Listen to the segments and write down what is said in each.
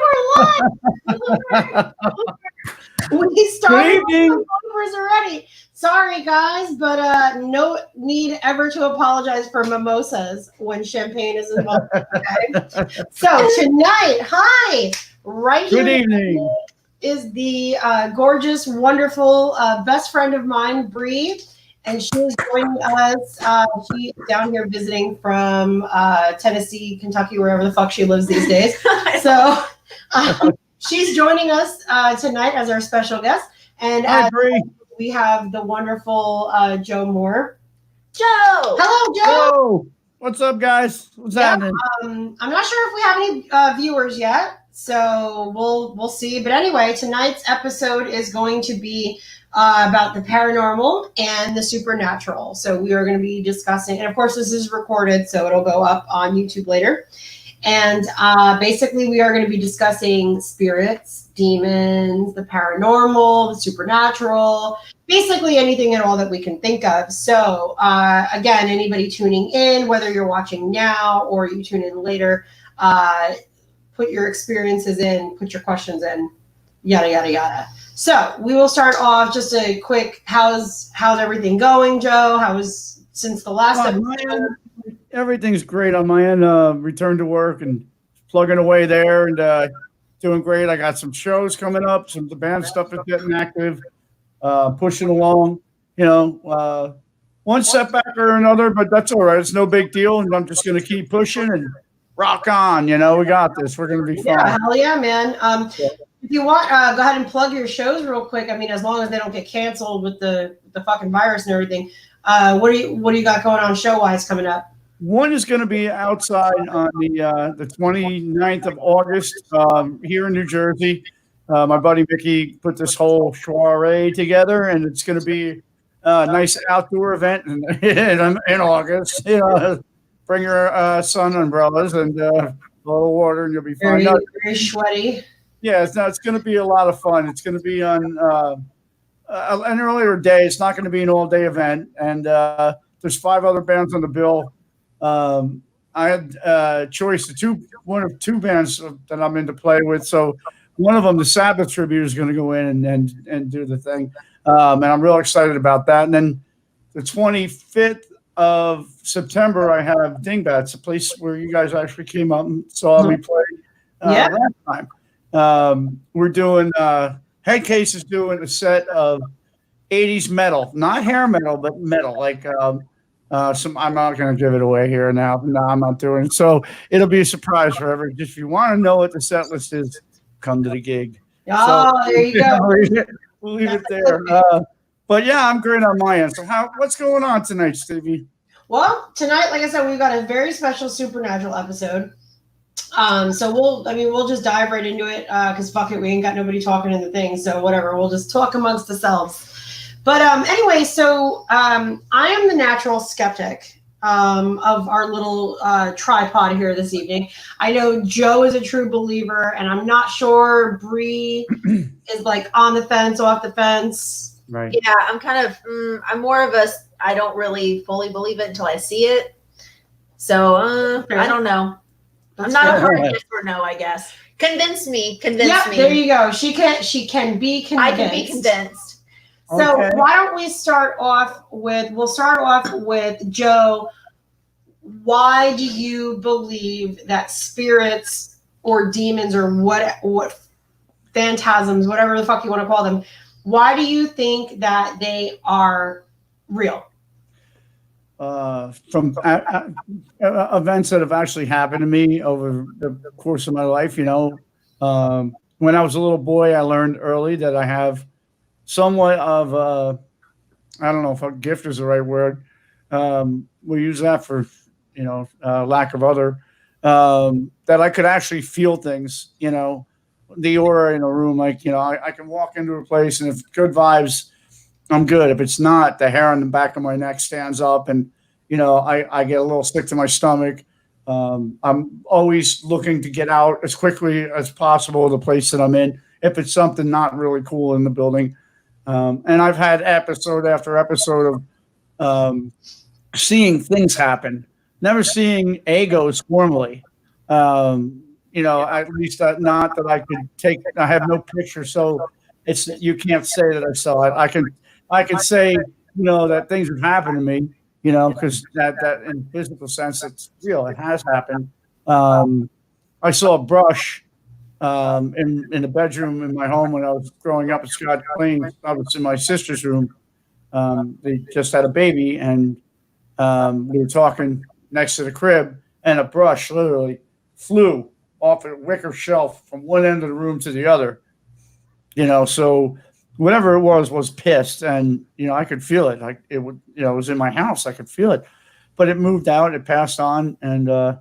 we're live. We started with the bloopers already. Sorry, guys, but no need ever to apologize for mimosas when champagne is involved. Okay. So tonight, hi, right Good here evening. is the gorgeous, wonderful best friend of mine, Bree. And she is joining us. She is down here visiting from Tennessee, Kentucky, wherever the fuck she lives these days. So she's joining us tonight as our special guest. And Hi, Bree. we have the wonderful Joe Moore. Joe! Hello, Joe! Hello. What's up, guys? What's happening? I'm not sure if we have any viewers yet, so we'll see. But anyway, tonight's episode is going to be about the paranormal and the supernatural. So we are going to be discussing, and of course this is recorded, so it'll go up on YouTube later. And basically we are going to be discussing spirits, demons, the paranormal, the supernatural, basically anything and all that we can think of. So again, anybody tuning in, whether you're watching now or you tune in later, put your experiences in, put your questions in, yada, yada, yada. So we will start off just a quick, how's everything going, Joe? How was since the last episode? Everything's great on my end. Return to work and plugging away there and doing great. I got some shows coming up. Some of the band stuff is getting active, pushing along. You know, one setback or another, but that's all right. It's no big deal, and I'm just going to keep pushing and rock on. You know, we got this. We're going to be fine. Yeah, hell yeah, man. If you want, go ahead and plug your shows real quick. I mean, as long as they don't get canceled with the fucking virus and everything. What do you got going on show wise coming up? One is going to be outside on the 29th of August here in New Jersey. My buddy Mickey put this whole soiree together, and it's going to be a nice outdoor event in August. You know, bring your sun umbrellas and a little water, and you'll be fine. Very sweaty. Yeah, it's going to be a lot of fun. It's going to be on an earlier day. It's not going to be an all-day event, and there's 5 other bands on the bill. I had choice of one of two bands that I'm into play with. So one of them, the Sabbath tribute, is going to go in and do the thing, and I'm real excited about that. And then the 25th of September, I have Dingbats, a place where you guys actually came up and saw me play last time. We're doing Headcase is doing a set of 80s metal, not hair metal, but metal. Like I'm not going to give it away here now. No, I'm not doing it. So it'll be a surprise for everyone. Just if you want to know what the set list is, come to the gig. Oh, so, there you go. We'll leave it there. But yeah, I'm great on my end. So what's going on tonight, Stevie? Well, tonight, like I said, we've got a very special supernatural episode. So we'll just dive right into it because fuck it, we ain't got nobody talking in the thing, so whatever, we'll just talk amongst ourselves. But anyway, so I am the natural skeptic of our little tripod here this evening. I know Joe is a true believer, and I'm not sure Bree is like on the fence, off the fence. Right. Yeah, I'm kind of, I'm more of a, I don't really fully believe it until I see it. So I don't know. I'm not a hard yes or no, I guess. Convince me. Yep, Me. There you go. She can be convinced. I can be convinced. So why don't we start off with Joe. Why do you believe that spirits or demons or what phantasms, whatever the fuck you want to call them, why do you think that they are real? From events that have actually happened to me over the course of my life, you know, when I was a little boy, I learned early that I have somewhat of I don't know if a gift is the right word. We use that for, you know, lack of other, that I could actually feel things, you know, the aura in a room. Like, you know, I can walk into a place and if good vibes, I'm good. If it's not, the hair on the back of my neck stands up and, you know, I get a little sick to my stomach. I'm always looking to get out as quickly as possible of the place that I'm in if it's something not really cool in the building. And I've had episode after episode of seeing things happen, never seeing egos formally. You at least not that I could take. I have no picture, so you can't say that I saw it. I can say that things have happened to me, because that in physical sense it's real. It has happened. I saw a brush in the bedroom in my home when I was growing up in Scott Plains. I was in my sister's room. They just had a baby, and we were talking next to the crib, and a brush literally flew off a wicker shelf from one end of the room to the other. So whatever it was pissed, and I could feel it. Like it would, it was in my house. I could feel it, but it moved out. It passed on, and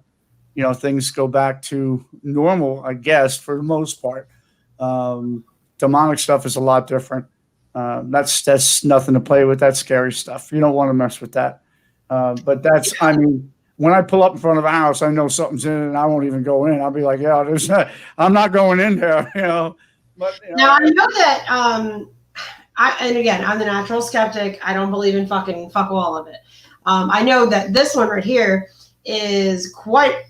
things go back to normal, I guess, for the most part. Demonic stuff is a lot different. That's nothing to play with. That's scary stuff. You don't want to mess with that. But when I pull up in front of a house, I know something's in it, and I won't even go in. I'll be like, yeah, I'm not going in there, But, now I know that, and again, I'm the natural skeptic. I don't believe in fuck all of it. I know that this one right here is quite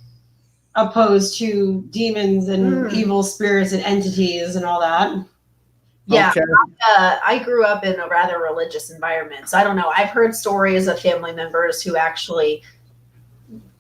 opposed to demons and evil spirits and entities and all that. Yeah, okay. I grew up in a rather religious environment, so I don't know. I've heard stories of family members who actually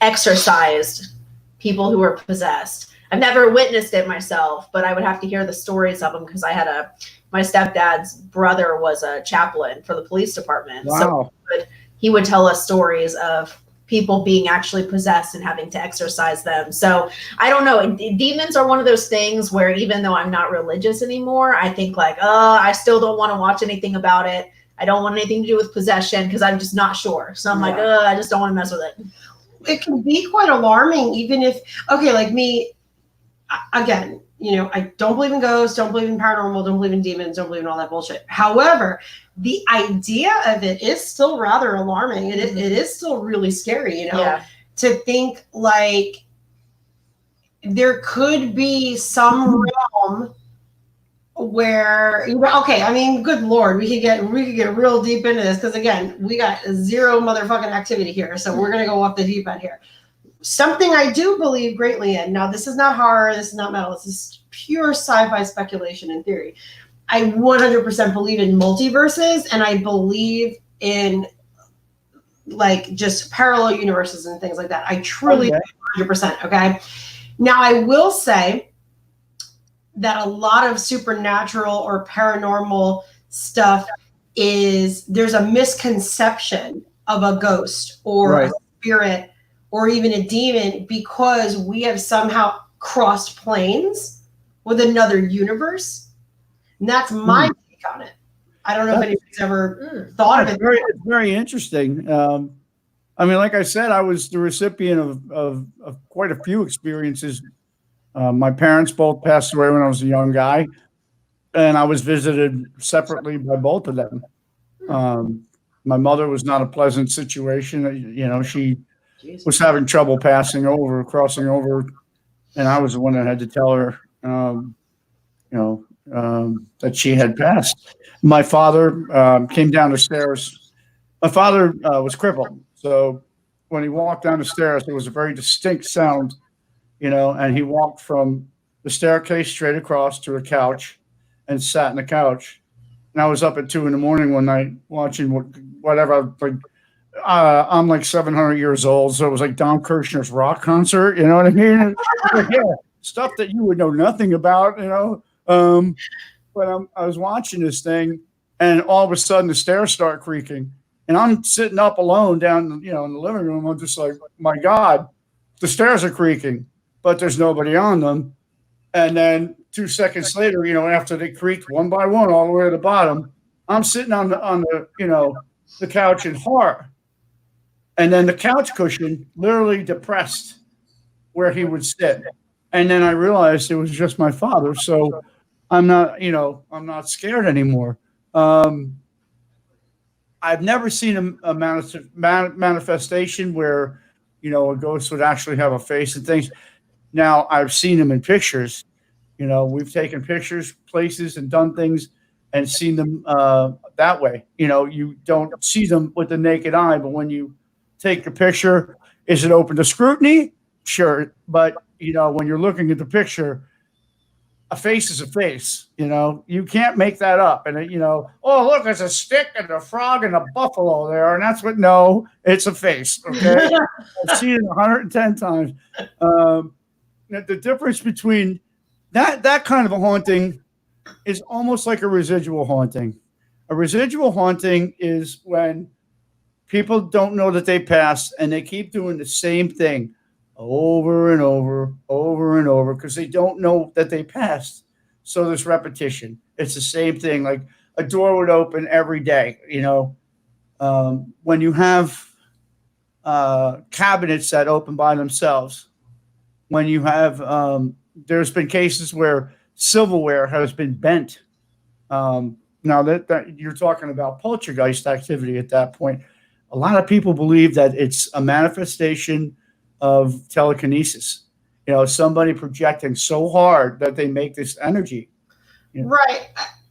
exorcised people who were possessed. I've never witnessed it myself, but I would have to hear the stories of them because my stepdad's brother was a chaplain for the police department. Wow. So he would tell us stories of people being actually possessed and having to exorcise them. So I don't know. Demons are one of those things where even though I'm not religious anymore, I think I still don't want to watch anything about it. I don't want anything to do with possession because I'm just not sure. So I'm I just don't want to mess with it. It can be quite alarming, even if, like me, again, I don't believe in ghosts, don't believe in paranormal, don't believe in demons, don't believe in all that bullshit. However, the idea of it is still rather alarming. It is still really scary, to think like there could be some realm where, good Lord, we could get real deep into this because again, we got zero motherfucking activity here. So we're going to go off the deep end here. Something I do believe greatly in. Now, this is not horror. This is not metal. This is pure sci-fi speculation and theory. I 100% believe in multiverses, and I believe in just parallel universes and things like that. I truly 100%. Okay. Now, I will say that a lot of supernatural or paranormal stuff there's a misconception of a ghost or a spirit or even a demon because we have somehow crossed planes with another universe. And that's my take on it. I don't know if anybody's ever thought of it. It's very interesting. Like I said, I was the recipient of quite a few experiences. My parents both passed away when I was a young guy, and I was visited separately by both of them. My mother was not a pleasant situation. She was having trouble crossing over, and I was the one that had to tell her, that she had passed. My father came down the stairs. My father was crippled, so when he walked down the stairs, there was a very distinct sound, and he walked from the staircase straight across to a couch and sat in the couch. And I was up at 2 a.m. one night watching whatever. I'm like 700 years old, so it was like Don Kirshner's rock concert. You know what I mean? Stuff that you would know nothing about. But I was watching this thing, and all of a sudden the stairs start creaking, and I'm sitting up alone down, in the living room. I'm just like, my God, the stairs are creaking, but there's nobody on them. And then 2 seconds later, after they creaked one by one all the way to the bottom, I'm sitting on the couch in horror. And then the couch cushion literally depressed where he would sit. And then I realized it was just my father. So I'm not scared anymore. I've never seen a manifestation where, a ghost would actually have a face and things. Now I've seen them in pictures. We've taken pictures, places, and done things and seen them that way. You don't see them with the naked eye, but when you take a picture, is it open to scrutiny? Sure. But, when you're looking at the picture, a face is a face. You can't make that up. And oh look, there's a stick and a frog and a buffalo there, and that's what. No, it's a face. Okay, I've seen it 110 times. The difference between that kind of a haunting is almost like a residual haunting. A residual haunting is when people don't know that they passed and they keep doing the same thing over and over because they don't know that they passed. So there's repetition. It's the same thing. Like a door would open every day. When you have cabinets that open by themselves, when you have there's been cases where silverware has been bent. Now that you're talking about poltergeist activity at that point, a lot of people believe that it's a manifestation of telekinesis. Somebody projecting so hard that they make this energy. Right.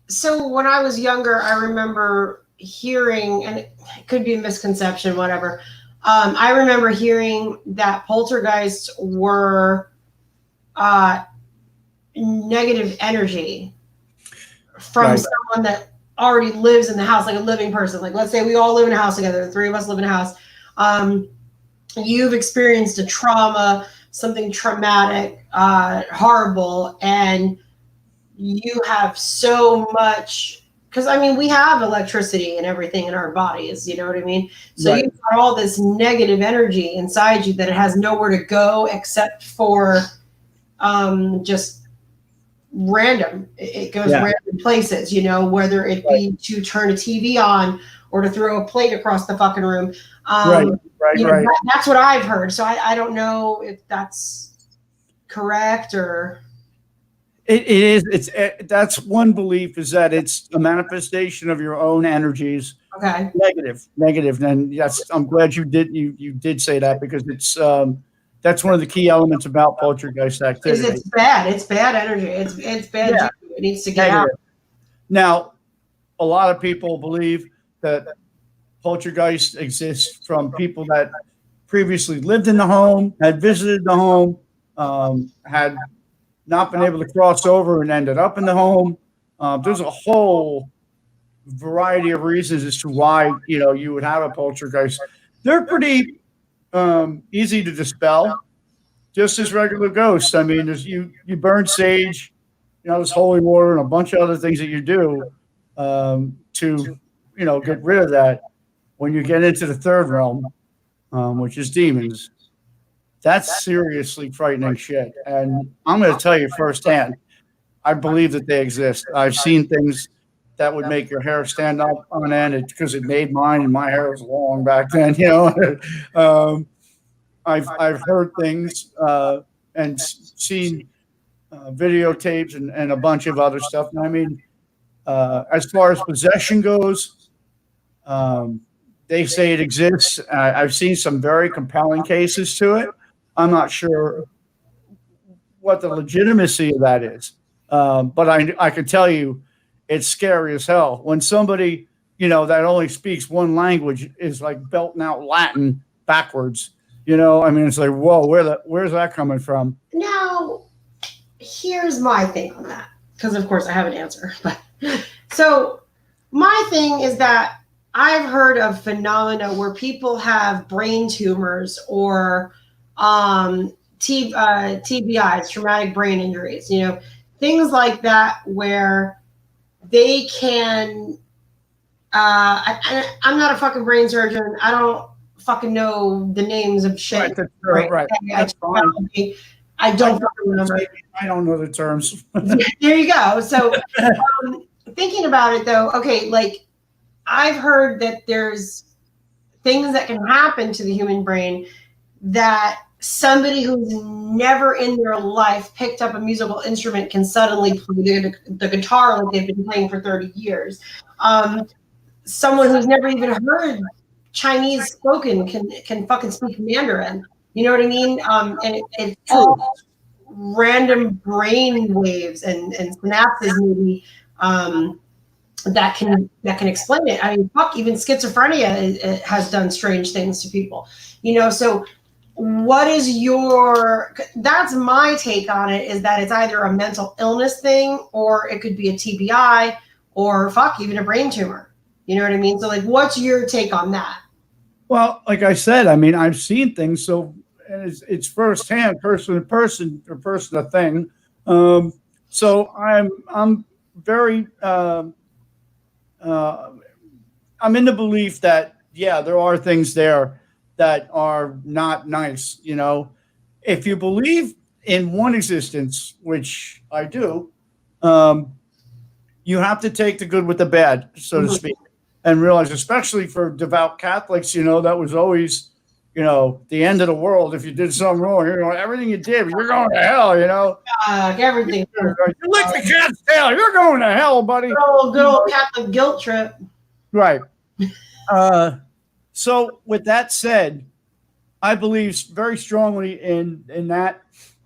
So when I was younger, I remember hearing, and it could be a misconception, whatever. I remember hearing that poltergeists were negative energy from someone that already lives in the house, like a living person. Like, let's say we all live in a house together. The three of us live in a house. You've experienced a trauma, something traumatic, horrible, and you have so much, because we have electricity and everything in our bodies, you know what I mean? So You've got all this negative energy inside you that it has nowhere to go except for just random. It goes random places, whether it be to turn a TV on or to throw a plate across the fucking room. Right. That's what I've heard. So I don't know if that's correct or. It is. That's one belief, is that it's a manifestation of your own energies. Okay. Negative. And yes, I'm glad you did say that, because it's that's one of the key elements about poltergeist activity. It's bad. It's bad energy. It's bad. Yeah. It needs to get out. Now, a lot of people believe that poltergeist exists from people that previously lived in the home, had visited the home, had not been able to cross over and ended up in the home. There's a whole variety of reasons as to why you would have a poltergeist. They're pretty easy to dispel, just as regular ghosts. There's you burn sage, there's holy water and a bunch of other things that you do to get rid of that. When you get into the third realm, which is demons, that's seriously frightening shit. And I'm going to tell you firsthand, I believe that they exist. I've seen things that would make your hair stand up on end, because it made mine, and my hair was long back then. I've heard things and seen videotapes and a bunch of other stuff. And as far as possession goes, they say it exists. I've seen some very compelling cases to it. I'm not sure what the legitimacy of that is, but I can tell you it's scary as hell when somebody that only speaks one language is like belting out Latin backwards. It's like, whoa, where's that coming from? Now, here's my thing on that, because of course I have an answer. So my thing is that I've heard of phenomena where people have brain tumors or TBIs, traumatic brain injuries, things like that, where they can. I'm not a fucking brain surgeon. I don't fucking know the names of shit. Right. That's fine. I don't fucking remember. I don't know the terms. There you go. So thinking about it though, okay, like I've heard that there's things that can happen to the human brain that somebody who's never in their life picked up a musical instrument can suddenly play the guitar like they've been playing for 30 years. Someone who's never even heard Chinese spoken can fucking speak Mandarin. You know what I mean? And it's all random brain waves and synapses maybe that can explain it. Fuck, even schizophrenia has done strange things to people. So what is your, that's my take on it, is that it's either a mental illness thing, or it could be a TBI, or fuck, even a brain tumor. You know what I mean? So like, what's your take on that? Well, like I said, I mean, I've seen things, so and it's firsthand, person to person, or person to thing. So I'm very I'm in the belief that there are things there that are not nice. You know, if you believe in one existence, which I do, you have to take the good with the bad, so to speak, and realize, especially for devout Catholics, that was always, the end of the world if you did something wrong. Everything you did, you're going to hell. Everything. You lick the cat's tail, you're going to hell, buddy. Good old Catholic guilt trip. Right. So with that said, I believe very strongly in that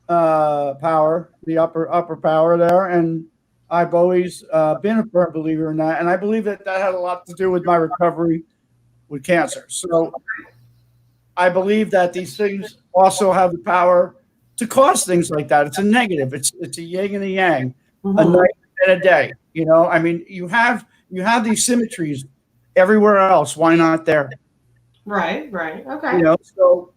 power, the upper power there, and I've always been a firm believer in that, and I believe that had a lot to do with my recovery with cancer. So I believe that these things also have the power to cause things like that. It's a negative. It's a yin and a yang, a night and a day. I mean, you have these symmetries everywhere else. Why not there? Right. Okay. So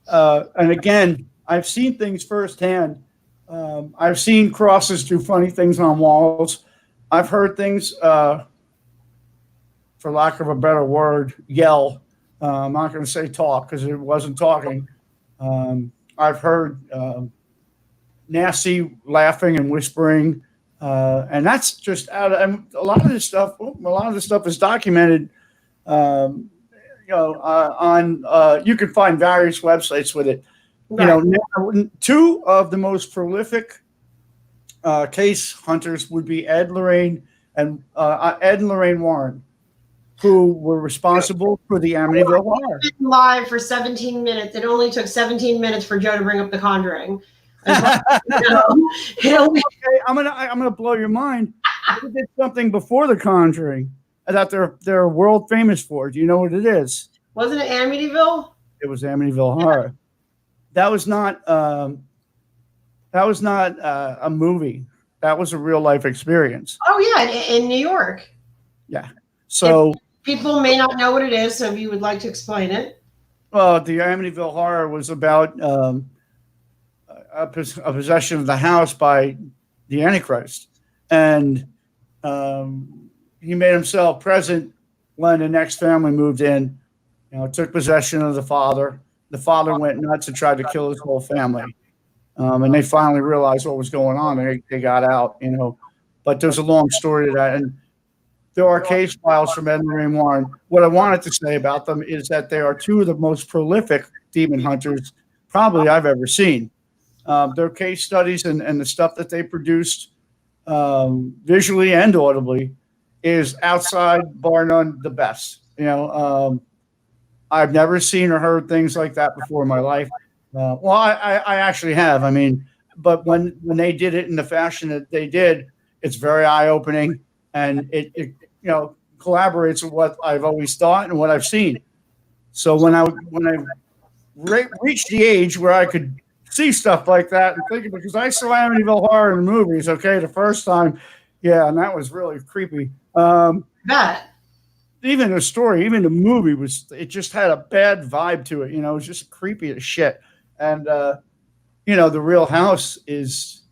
and again, I've seen things firsthand. I've seen crosses do funny things on walls. I've heard things, for lack of a better word, yell. I'm not going to say talk because it wasn't talking. I've heard nasty laughing and whispering, and that's just out of. And a lot of this stuff is documented. On you can find various websites with it. Right. Two of the most prolific case hunters would be Ed and Lorraine Warren, who were responsible for the Amityville Horror. Live for 17 minutes. It only took 17 minutes for Joe to bring up The Conjuring. Okay, I'm gonna blow your mind. They did something before The Conjuring that they're world famous for. Do you know what it is? Wasn't it Amityville? It was Amityville Horror. That was not a movie. That was a real life experience. Oh yeah, in New York. Yeah. So people may not know what it is, so if you would like to explain it. Well, the Amityville Horror was about a possession of the house by the Antichrist, and he made himself present when the next family moved in. Took possession of the father. The father went nuts and tried to kill his whole family. And they finally realized what was going on. They got out, But there's a long story to that. And there are case files from Ed and Lorraine Warren. What I wanted to say about them is that they are two of the most prolific demon hunters probably I've ever seen. Their case studies and the stuff that they produced visually and audibly is outside, bar none, the best. I've never seen or heard things like that before in my life. I actually have. I mean, but when they did it in the fashion that they did, it's very eye-opening, and it collaborates with what I've always thought and what I've seen. So when I reached the age where I could see stuff like that and think, because I saw Amityville Horror in the movies, the first time, and that was really creepy. Even the story, even the movie it just had a bad vibe to it. It was just creepy as shit. And, the real house is,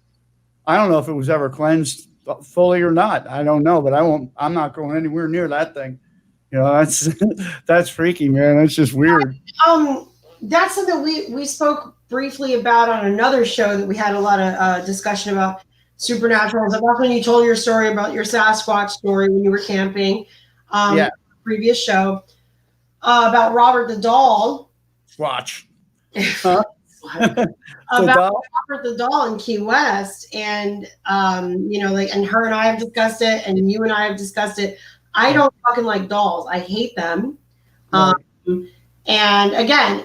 I don't know if it was ever cleansed fully or not. I don't know, but I'm not going anywhere near that thing. That's freaky, man. That's just weird. That's something we spoke briefly about on another show that we had a lot of discussion about supernatural. That's when you told your story about your Sasquatch story when you were camping. Previous show about Robert the Doll. Watch. About Robert the Doll in Key West, and and her and I have discussed it, and you and I have discussed it. I don't fucking like dolls. I hate them. Right. And again,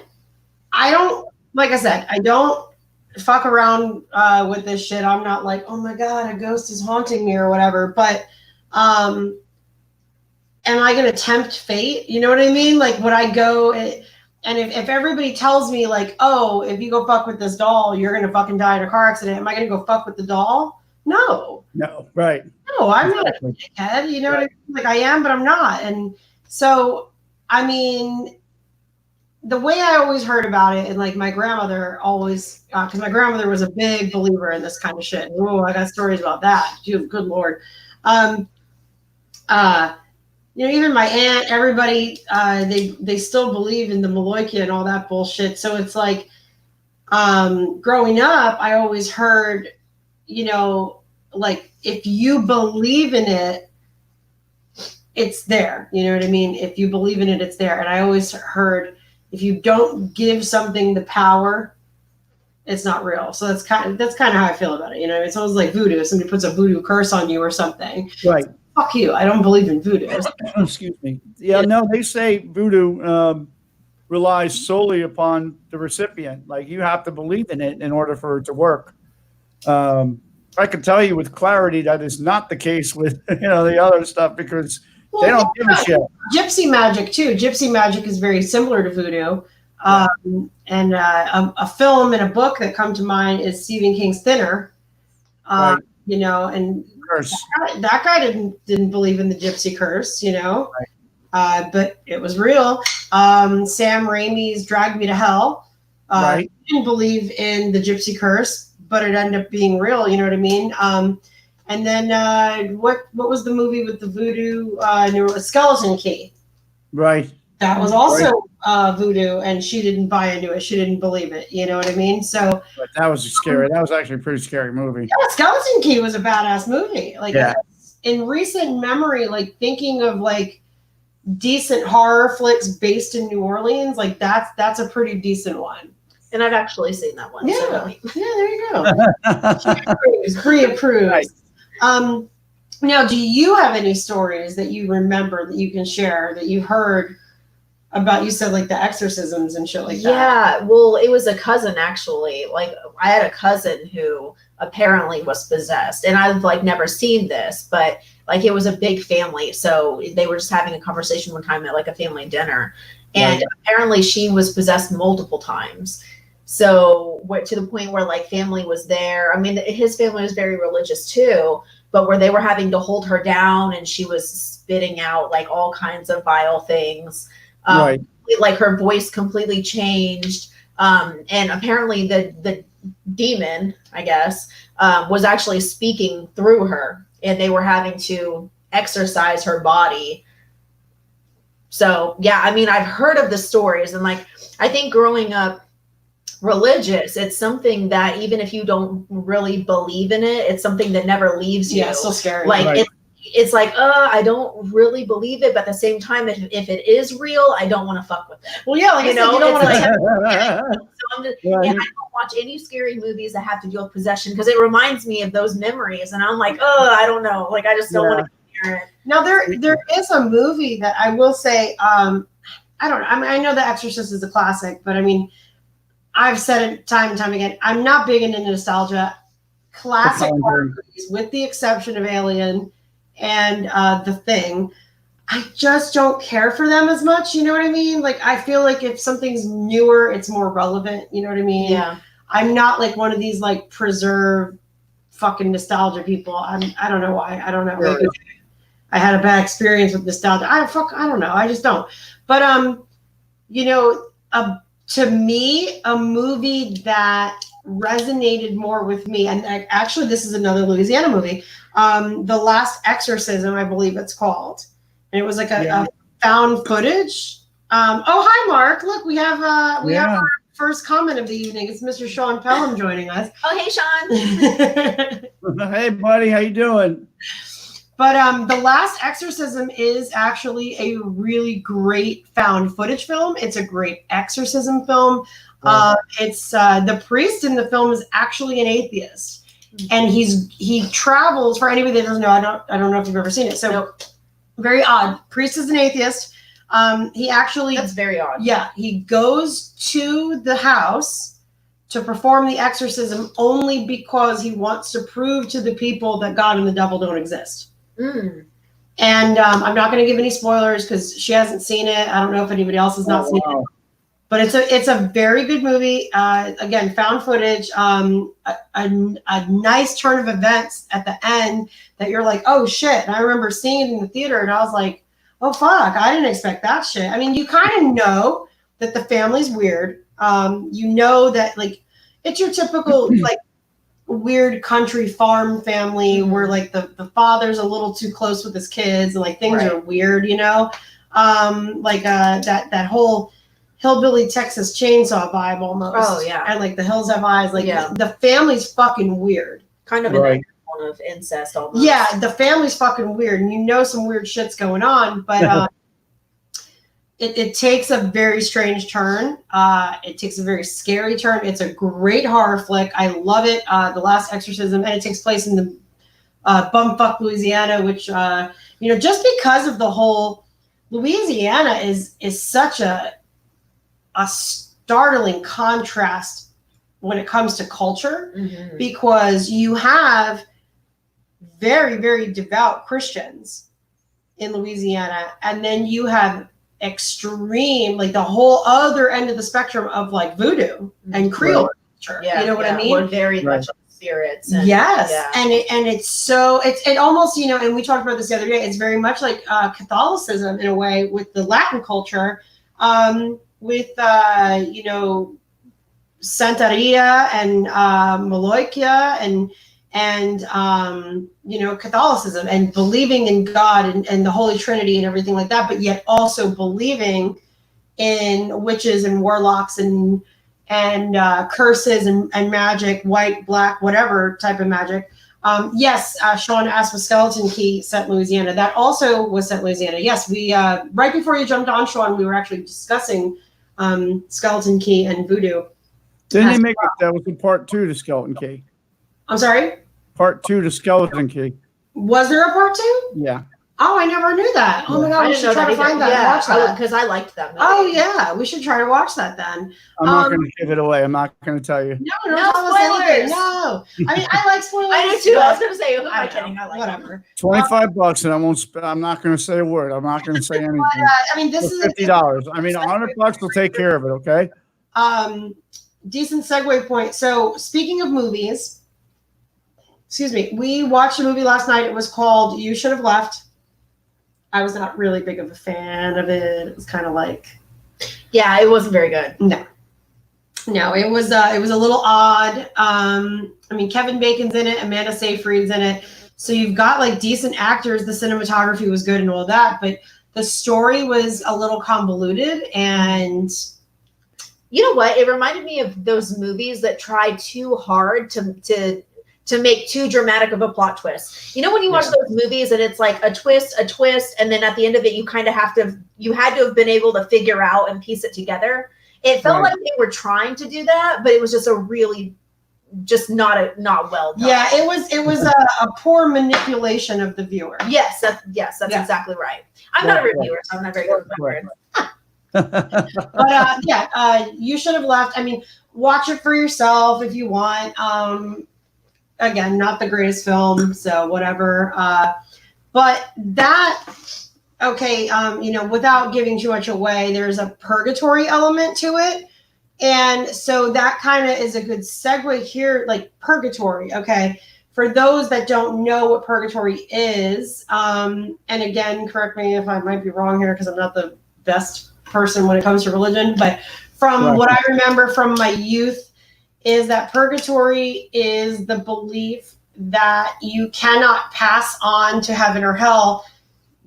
I don't, like I said, I don't fuck around with this shit. I'm not like, oh my God, a ghost is haunting me or whatever. But am I going to tempt fate? You know what I mean? Like, would I go? And if everybody tells me like, oh, if you go fuck with this doll, you're gonna fucking die in a car accident, am I gonna go fuck with the doll? No. No, right. No, I'm Exactly. not a dickhead. You know what I mean? Like I am, but I'm not. And so, I mean, the way I always heard about it, and like my grandmother always, because my grandmother was a big believer in this kind of shit. Oh, I got stories about that. Dude, good Lord. You know, even my aunt, everybody, they still believe in the Maloika and all that bullshit. So it's like, growing up, I always heard, you know, like if you believe in it, it's there. You know what I mean? If you believe in it, it's there. And I always heard if you don't give something the power, it's not real. So that's kind of how I feel about it. You know, it's almost like voodoo. If somebody puts a voodoo curse on you or something, Right. Fuck you. I don't believe in voodoo. Excuse me. Yeah, no, they say voodoo relies solely upon the recipient. Like you have to believe in it in order for it to work. I can tell you with clarity that is not the case with the other stuff because they don't give a shit. Gypsy magic too. Gypsy magic is very similar to voodoo. And a film and a book that come to mind is Stephen King's Thinner. Right. You know, and Curse. that guy didn't believe in the gypsy curse, you know, but it was real. Sam Raimi's Drag Me to Hell. Didn't believe in the gypsy curse, but it ended up being real. You know what I mean? And then what was the movie with the voodoo? Skeleton Key. Right. That was also voodoo, and she didn't buy into it. She didn't believe it. You know what I mean? So but that was scary. That was actually a pretty scary movie. Yeah, Skeleton Key was a badass movie. Like in recent memory, like thinking of like decent horror flicks based in New Orleans, like that's a pretty decent one. And I've actually seen that one. Yeah, So. yeah, there you go. Pre-approved. Right. Now, do you have any stories that you remember that you can share that you heard about? You said like the exorcisms and shit like that. Yeah, well, it was a cousin actually. Like I had a cousin who apparently was possessed, and I've like never seen this, but like it was a big family, so they were just having a conversation one time at like a family dinner, and apparently she was possessed multiple times. So to the point where like family was there. I mean, his family was very religious too, but where they were having to hold her down, and she was spitting out like all kinds of vile things. Like her voice completely changed, and apparently the demon, I guess, was actually speaking through her, and they were having to exorcise her body. So yeah, I mean, I've heard of the stories, and like I think growing up religious, it's something that even if you don't really believe in it, it's something that never leaves you. Yeah, it's so scary. Like it's like, I don't really believe it, but at the same time, if it is real, I don't want to fuck with it. Well, yeah, like you don't want to. And I don't watch any scary movies that have to deal with possession because it reminds me of those memories, and I'm like, I don't know, like I just don't want to hear it. Now there is a movie that I will say, I don't know. I mean, I know The Exorcist is a classic, but I mean, I've said it time and time again. I'm not big into nostalgia. Classic horror movies, with the exception of Alien and The Thing, I just don't care for them as much. You know what I mean? Like, I feel like if something's newer, it's more relevant. You know what I mean? Yeah. I'm not like one of these like preserved fucking nostalgia people. I don't know why. I don't know. Maybe I had a bad experience with nostalgia. I don't know. I just don't. But to me, a movie that resonated more with me, and actually this is another Louisiana movie, The Last Exorcism, I believe it's called, and it was like a found footage. Hi Mark, look, we have our first comment of the evening. It's Mr. Sean Pelham joining us. Oh, hey Sean. Hey buddy, how you doing? But The Last Exorcism is actually a really great found footage film. It's a great exorcism film. It's the priest in the film is actually an atheist, and he travels. For anybody that doesn't know, I don't know if you've ever seen it. So very odd. Priest is an atheist. That's very odd. Yeah, he goes to the house to perform the exorcism only because he wants to prove to the people that God and the devil don't exist. And I'm not going to give any spoilers because she hasn't seen it. I don't know if anybody else has not seen it. But it's a very good movie. Again, found footage. A nice turn of events at the end that you're like, oh shit! And I remember seeing it in the theater, and I was like, oh fuck! I didn't expect that shit. I mean, you kind of know that the family's weird. You know that like it's your typical like weird country farm family where like the father's a little too close with his kids and like things are weird, you know. That whole hillbilly Texas chainsaw vibe almost. Oh yeah. And like the hills have eyes. Like the family's fucking weird. Kind of an one of incest almost. Yeah, the family's fucking weird, and you know some weird shit's going on, but it takes a very strange turn. It takes a very scary turn. It's a great horror flick. I love it. The Last Exorcism, and it takes place in the bumfuck Louisiana, which just because of the whole Louisiana is such a startling contrast when it comes to culture, because you have very, very devout Christians in Louisiana, and then you have extreme, like the whole other end of the spectrum of like voodoo and Creole culture. You know what I mean? We're very much on spirits. And, and it almost, and we talked about this the other day, it's very much like Catholicism in a way with the Latin culture, with Santeria and Maloikia and Catholicism and believing in God and the Holy Trinity and everything like that, but yet also believing in witches and warlocks and curses and magic, white, black, whatever type of magic. Yes, Sean asked with Skeleton Key set in Louisiana. That also was set in Louisiana. Yes, we right before you jumped on, Sean, we were actually discussing Skeleton Key and voodoo. Didn't they make it? That was in part 2 to Skeleton Key. I'm sorry? Part 2 to Skeleton Key. Was there a part 2? Yeah. Oh, I never knew that. Oh my god, we should try to find that and watch that. Because I liked that movie. Oh yeah, we should try to watch that then. I'm not going to give it away. I'm not going to tell you. No spoilers. No. I mean, I like spoilers. I do too. I was going to say, who am I kidding? I like whatever. $25 and I won't. I'm not going to say a word. I'm not going to say anything. But, I mean, this is $50. I mean, $100 will take care of it. Okay. Decent segue point. So speaking of movies, excuse me, we watched a movie last night. It was called You Should Have Left. I was not really big of a fan of it. It was kind of like, yeah, it wasn't very good. No, it was a little odd. I mean, Kevin Bacon's in it, Amanda Seyfried's in it, so you've got like decent actors. The cinematography was good and all that, but the story was a little convoluted. And you know what? It reminded me of those movies that try too hard to make too dramatic of a plot twist. You know, when you watch those movies and it's like a twist, and then at the end of it, you kind of had to have been able to figure out and piece it together. It felt like they were trying to do that, but it was just not well done. Yeah, it was a poor manipulation of the viewer. Yes, that's exactly right. I'm not a reviewer, so I'm not very good with my words. But You Should Have Left. I mean, watch it for yourself if you want. Again, not the greatest film, so whatever. But that, without giving too much away, there's a purgatory element to it. And so that kind of is a good segue here, like purgatory. Okay. For those that don't know what purgatory is, and again, correct me if I might be wrong here because I'm not the best person when it comes to religion, but from what I remember from my youth, is that purgatory is the belief that you cannot pass on to heaven or hell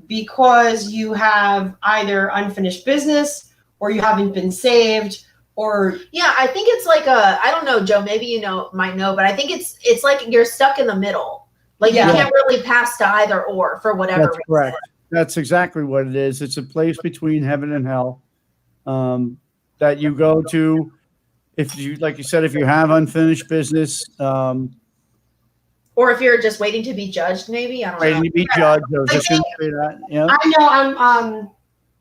because you have either unfinished business or you haven't been saved or... Yeah, I think it's like I don't know, Joe, maybe might know, but I think it's like you're stuck in the middle. Like you can't really pass to either or for whatever reason. Correct. That's exactly what it is. It's a place between heaven and hell that you go to. If you, like you said, if you have unfinished business, or if you're just waiting to be judged, maybe I don't know. Waiting to be judged. I was just going to say that. Yeah. I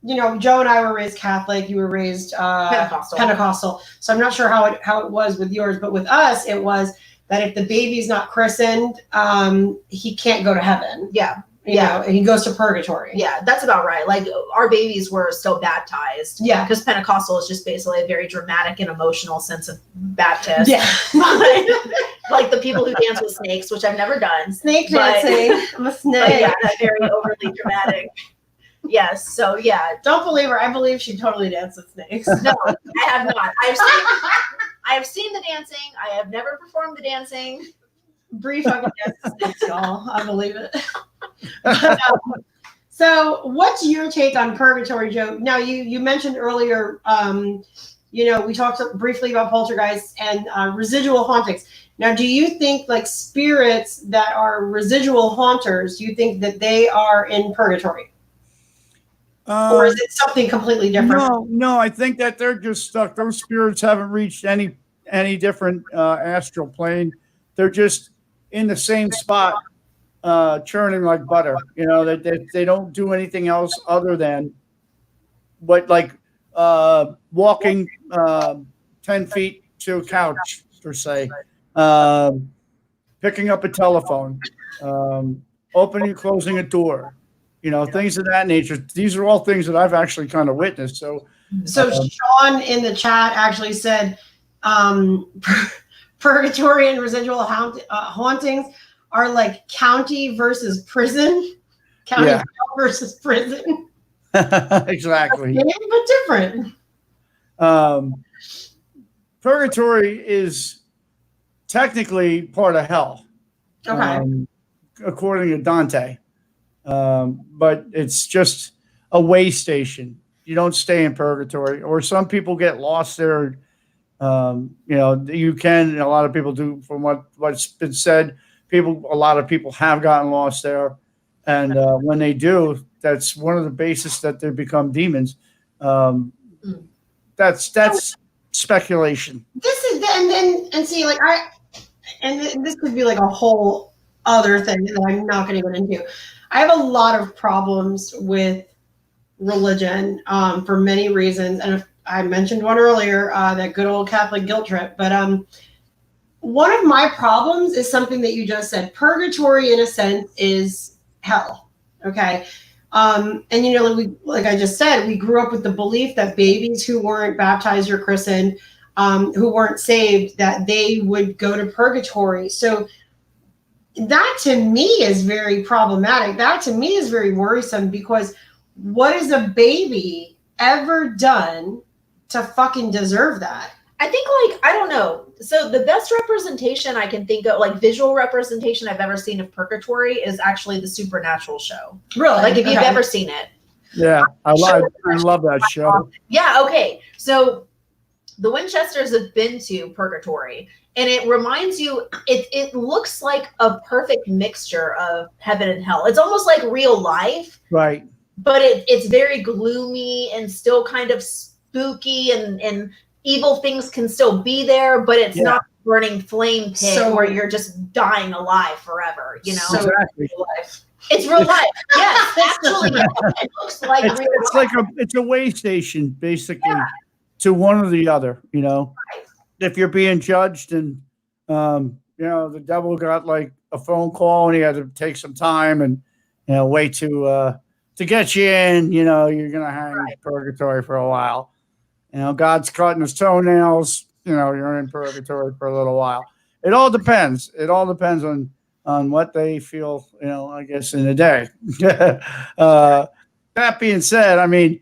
know. Joe and I were raised Catholic. You were raised Pentecostal. So I'm not sure how it was with yours, but with us, it was that if the baby's not christened, he can't go to heaven. Yeah. you know, and he goes to purgatory. Yeah, that's about right. Like our babies were still baptized. Yeah. Because Pentecostal is just basically a very dramatic and emotional sense of Baptist. Yeah. Like the people who dance with snakes, which I've never done. Snake dancing. I'm a snake. But yeah, that's very overly dramatic. Yes. So yeah. Don't believe her. I believe she totally danced with snakes. No, I have not. I have seen the dancing. I have never performed the dancing. Bree fucking dance with snakes, y'all. I believe it. So what's your take on purgatory, Joe? Now you mentioned earlier, you know, we talked briefly about poltergeists and residual hauntings. Now, do you think like spirits that are residual haunters, do you think that they are in purgatory? Or is it something completely different? No, I think that they're just stuck. Those spirits haven't reached any different astral plane. They're just in the same spot, churning like butter. You know, they don't do anything else other than but like walking 10 feet to a couch, per se, picking up a telephone, opening and closing a door, you know, things of that nature. These are all things that I've actually kind of witnessed. So Sean in the chat actually said purgatory and residual hauntings are like county versus prison. County Yeah. versus prison. Exactly. Same, but different. Purgatory is technically part of hell, Okay. according to Dante. But it's just a way station. You don't stay in purgatory, or some people get lost there. You know, you can. A lot of people do. From what's been said, a lot of people have gotten lost there, and when they do, that's one of the basis that they become demons. That's speculation. This is and see, like this could be like a whole other thing that I'm not going to get into. I have a lot of problems with religion for many reasons, and if I mentioned one earlier, that good old Catholic guilt trip. But one of my problems is something that you just said. Purgatory, in a sense, is hell. Okay. And you know, like I just said, we grew up with the belief that babies who weren't baptized or christened, who weren't saved, that they would go to purgatory. So that to me is very problematic. That to me is very worrisome, because what has a baby ever done to fucking deserve that? I think, like, I don't know. So the best representation I can think of, like visual representation I've ever seen of purgatory, is actually the Supernatural show. Really? Like if you've ever seen it. Yeah, I love that show. Yeah, okay. So the Winchesters have been to purgatory, and it reminds you, it looks like a perfect mixture of heaven and hell. It's almost like real life. Right. But it's very gloomy and still kind of spooky, and evil things can still be there, but it's not a burning flame pit where you're just dying alive forever, you know? So exactly. It's real life. Yes, actually, it looks like it's like it's a way station, basically, to one or the other, you know? Right. If you're being judged and, you know, the devil got like a phone call and he had to take some time and, you know, wait to get you in, you know, you're going to hang in purgatory for a while. You know, God's cutting his toenails, you know, you're in purgatory for a little while. It all depends. It all depends on what they feel, you know, I guess, in a day. That being said, I mean,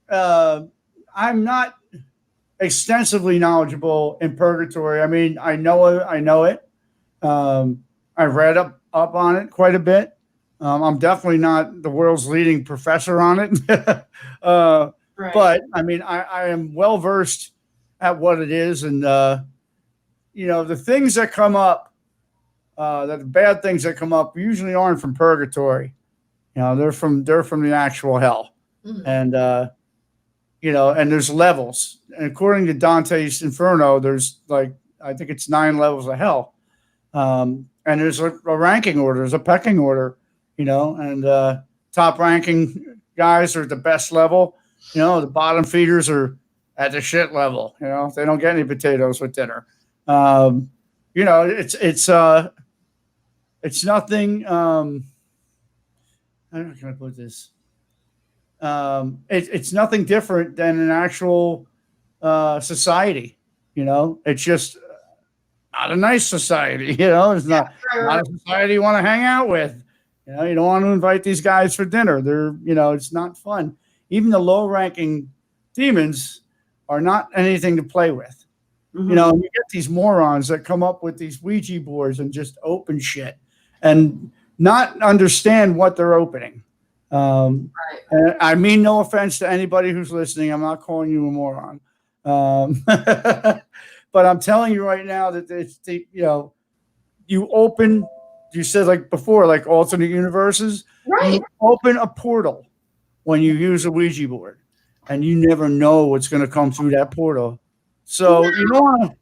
I'm not extensively knowledgeable in purgatory. I mean, I know it. I've read up on it quite a bit. I'm definitely not the world's leading professor on it. Right. But I mean, I am well versed at what it is, and you know, the things that come up, the bad things that come up, usually aren't from purgatory. You know, they're from the actual hell, and you know, and there's levels. And according to Dante's Inferno, there's like, I think it's 9 levels of hell, and there's a ranking order, there's a pecking order, you know, and top ranking guys are at the best level. You know, the bottom feeders are at the shit level. You know, they don't get any potatoes with dinner. You know, it's nothing how can I put this? It's nothing different than an actual society. It's just not a nice society. It's not a society you want to hang out with. You don't want to invite these guys for dinner. It's not fun. Even the low-ranking demons are not anything to play with. Mhm. You get these morons that come up with these Ouija boards and just open shit and not understand what they're opening. And I mean no offense to anybody who's listening. I'm not calling you a moron. But I'm telling you right now that you open, you said like before, like alternate universes. Right. You open a portal when you use a Ouija board, and you never know what's going to come through that portal. So you don't want to.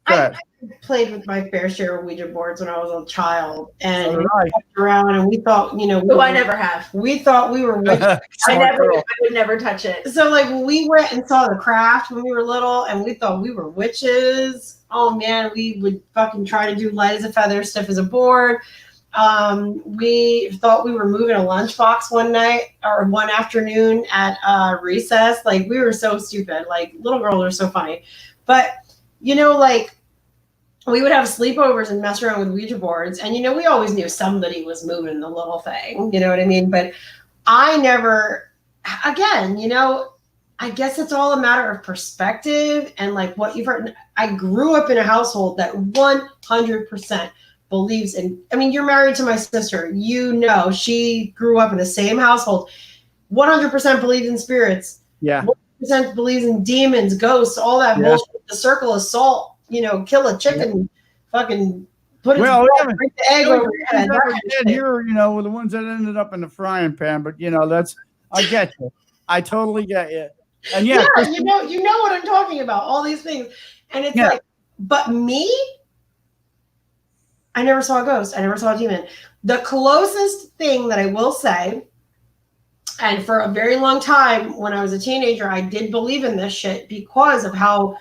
I played with my fair share of Ouija boards when I was a child, and So we did I. walked around, and we thought, I never have. we thought we were witches. I would never touch it. So like when we went and saw The Craft when we were little, and we thought we were witches. Oh man, we would fucking try to do light as a feather, stiff as a board. We thought we were moving a lunchbox one night or one afternoon at recess. Like we were so stupid. Like little girls are so funny, but like we would have sleepovers and mess around with Ouija boards, and we always knew somebody was moving the little thing. You know what I mean? But I never. Again, I guess it's all a matter of perspective and like what you've heard. I grew up in a household that 100% believes in. I mean, you're married to my sister. She grew up in the same household. 100% believes in spirits. Yeah. 100% believes in demons, ghosts, all that bullshit. The circle of salt. Kill a chicken, fucking put break the egg over your head. Here, were the ones that ended up in the frying pan. But I get you. I totally get you. And you know what I'm talking about. All these things, and it's like, but me, I never saw a ghost. I never saw a demon. The closest thing that I will say, and for a very long time when I was a teenager, I did believe in this shit because of how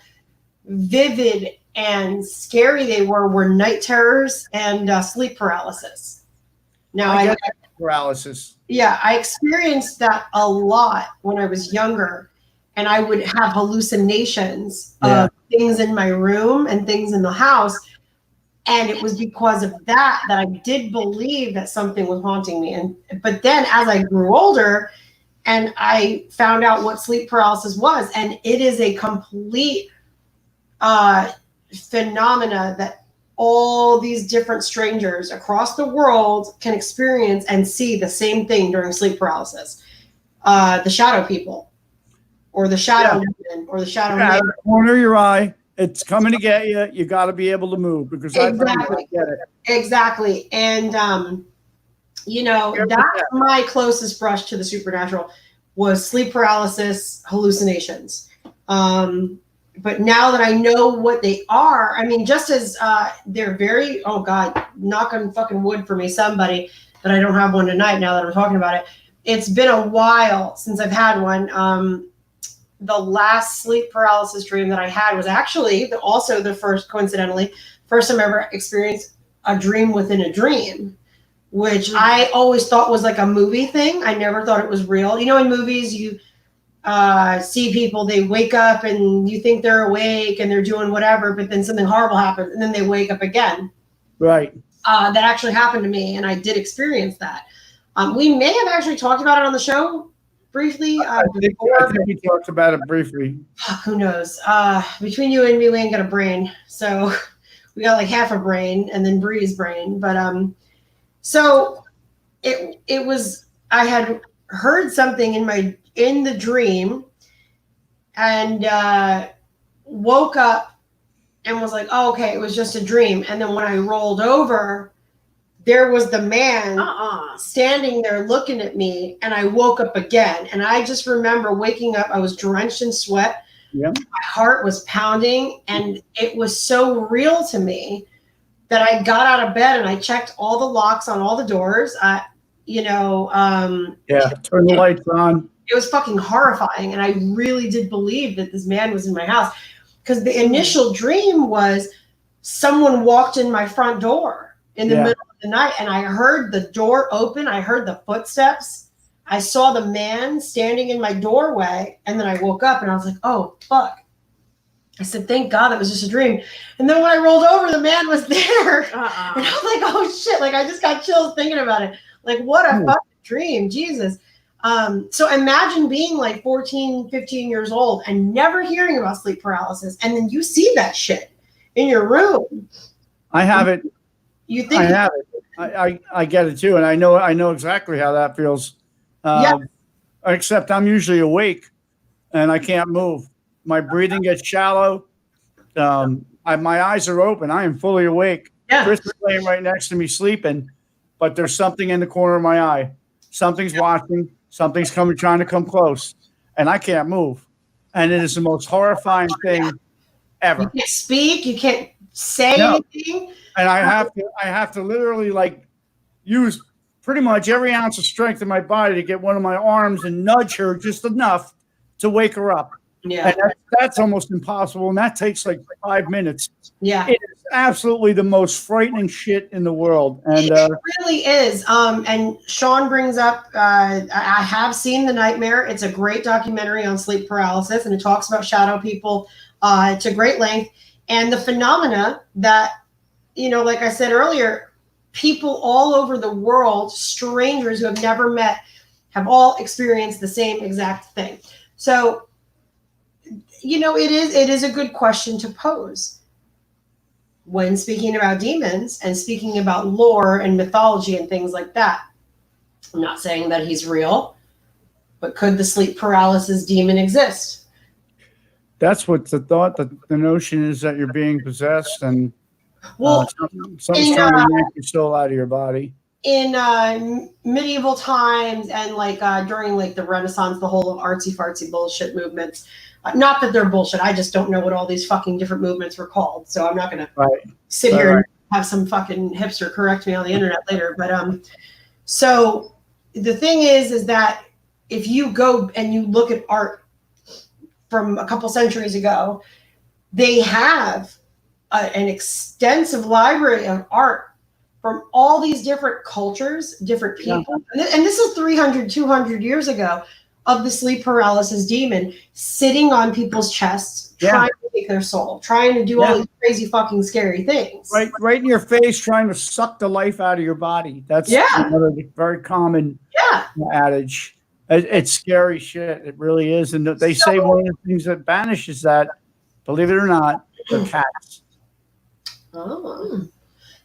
vivid and scary they were night terrors and sleep paralysis. Now I get paralysis. Yeah, I experienced that a lot when I was younger, and I would have hallucinations of things in my room and things in the house. And it was because of that I did believe that something was haunting me. But then as I grew older and I found out what sleep paralysis was, and it is a complete phenomena that all these different strangers across the world can experience and see the same thing during sleep paralysis. The shadow people, or the shadow woman, or the shadow man. Out of the corner of your eye, it's coming to get you. You got to be able to move because exactly. I get it. Exactly. And that's my closest brush to the supernatural was sleep paralysis, hallucinations. But now that I know what they are, I mean, just as they're very, oh God, knock on fucking wood for me, somebody, but I don't have one tonight now that I'm talking about it. It's been a while since I've had one. The last sleep paralysis dream that I had was actually also the first time I ever experienced a dream within a dream, which I always thought was like a movie thing. I never thought it was real. In movies, you see people, they wake up and you think they're awake and they're doing whatever, but then something horrible happens and then they wake up again. Right. That actually happened to me, and I did experience that. We may have actually talked about it on the show briefly. I think we talked about it briefly. Who knows? Between you and me, we ain't got a brain. So we got like half a brain and then Bree's brain. But so it was, I had heard something in the dream and woke up and was like, oh, okay, it was just a dream. And then when I rolled over, there was the man standing there looking at me, and I woke up again. And I just remember waking up, I was drenched in sweat. Yeah. My heart was pounding, and it was so real to me that I got out of bed and I checked all the locks on all the doors. Turn the lights on. It was fucking horrifying. And I really did believe that this man was in my house, because the initial dream was someone walked in my front door in the middle of the night, and I heard the door open. I heard the footsteps. I saw the man standing in my doorway, and then I woke up and I was like, oh, fuck. I said, thank God that was just a dream. And then when I rolled over, the man was there. And I was like, oh, shit. Like, I just got chills thinking about it. Like, what a fucking dream. Jesus. So imagine being like 14, 15 years old and never hearing about sleep paralysis. And then you see that shit in your room. I have it. You think I have it. I get it too. And I know exactly how that feels. Except I'm usually awake and I can't move. My breathing gets shallow. My eyes are open. I am fully awake. Yeah. Chris is laying right next to me sleeping, but there's something in the corner of my eye. Something's watching. Something's trying to come close, and I can't move. And it is the most horrifying thing ever. You can't speak. You can't say anything. And I have to literally like use pretty much every ounce of strength in my body to get one of my arms and nudge her just enough to wake her up. Yeah. And that's almost impossible. And that takes like 5 minutes. Yeah. It is absolutely the most frightening shit in the world. And it really is. And Sean brings up, I have seen The Nightmare. It's a great documentary on sleep paralysis, and it talks about shadow people to great length. And the phenomena that, like I said earlier, people all over the world, strangers who have never met, have all experienced the same exact thing. So, it is a good question to pose when speaking about demons and speaking about lore and mythology and things like that. I'm not saying that he's real, but could the sleep paralysis demon exist? that's what the thought, the notion is that you're being possessed and something's trying to yank your soul out of your body. In medieval times and during the Renaissance, the whole artsy fartsy bullshit movements. Not that they're bullshit. I just don't know what all these fucking different movements were called. So I'm not going to sit here and have some fucking hipster correct me on the internet later. But so the thing is that if you go and you look at art from a couple centuries ago, they have an extensive library of art from all these different cultures, different people. Yeah. And this is 300, 200 years ago, of the sleep paralysis demon sitting on people's chests, trying to take their soul, trying to do all these crazy fucking scary things. Right in your face, trying to suck the life out of your body. That's another very common adage. It's scary shit. It really is. And they say one of the things that banishes that, believe it or not, are cats. Oh.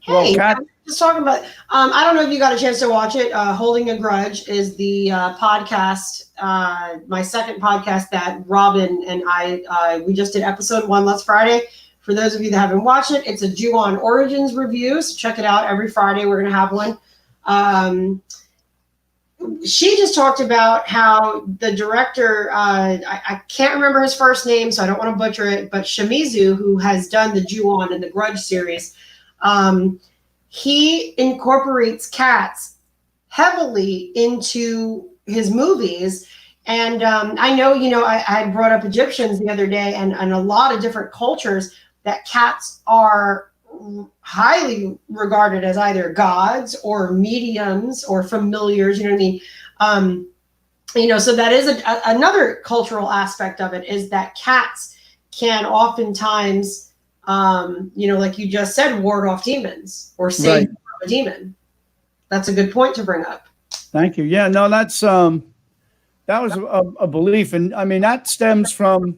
Hey, just talking about, I don't know if you got a chance to watch it. Holding a Grudge is the podcast, my second podcast that Robin and I, we just did episode 1 last Friday. For those of you that haven't watched it, it's a Ju-On Origins review. So check it out. Every Friday we're going to have one. She just talked about how the director, I can't remember his first name, so I don't want to butcher it, but Shimizu, who has done the Ju-On and the Grudge series, he incorporates cats heavily into his movies. And I know, I had brought up Egyptians the other day and a lot of different cultures that cats are highly regarded as either gods or mediums or familiars, you know what I mean? So that is another cultural aspect of it, is that cats can oftentimes like you just said, ward off demons or save from a demon. That's a good point to bring up. Thank you. Yeah, no, that's that was a belief, and I mean that stems from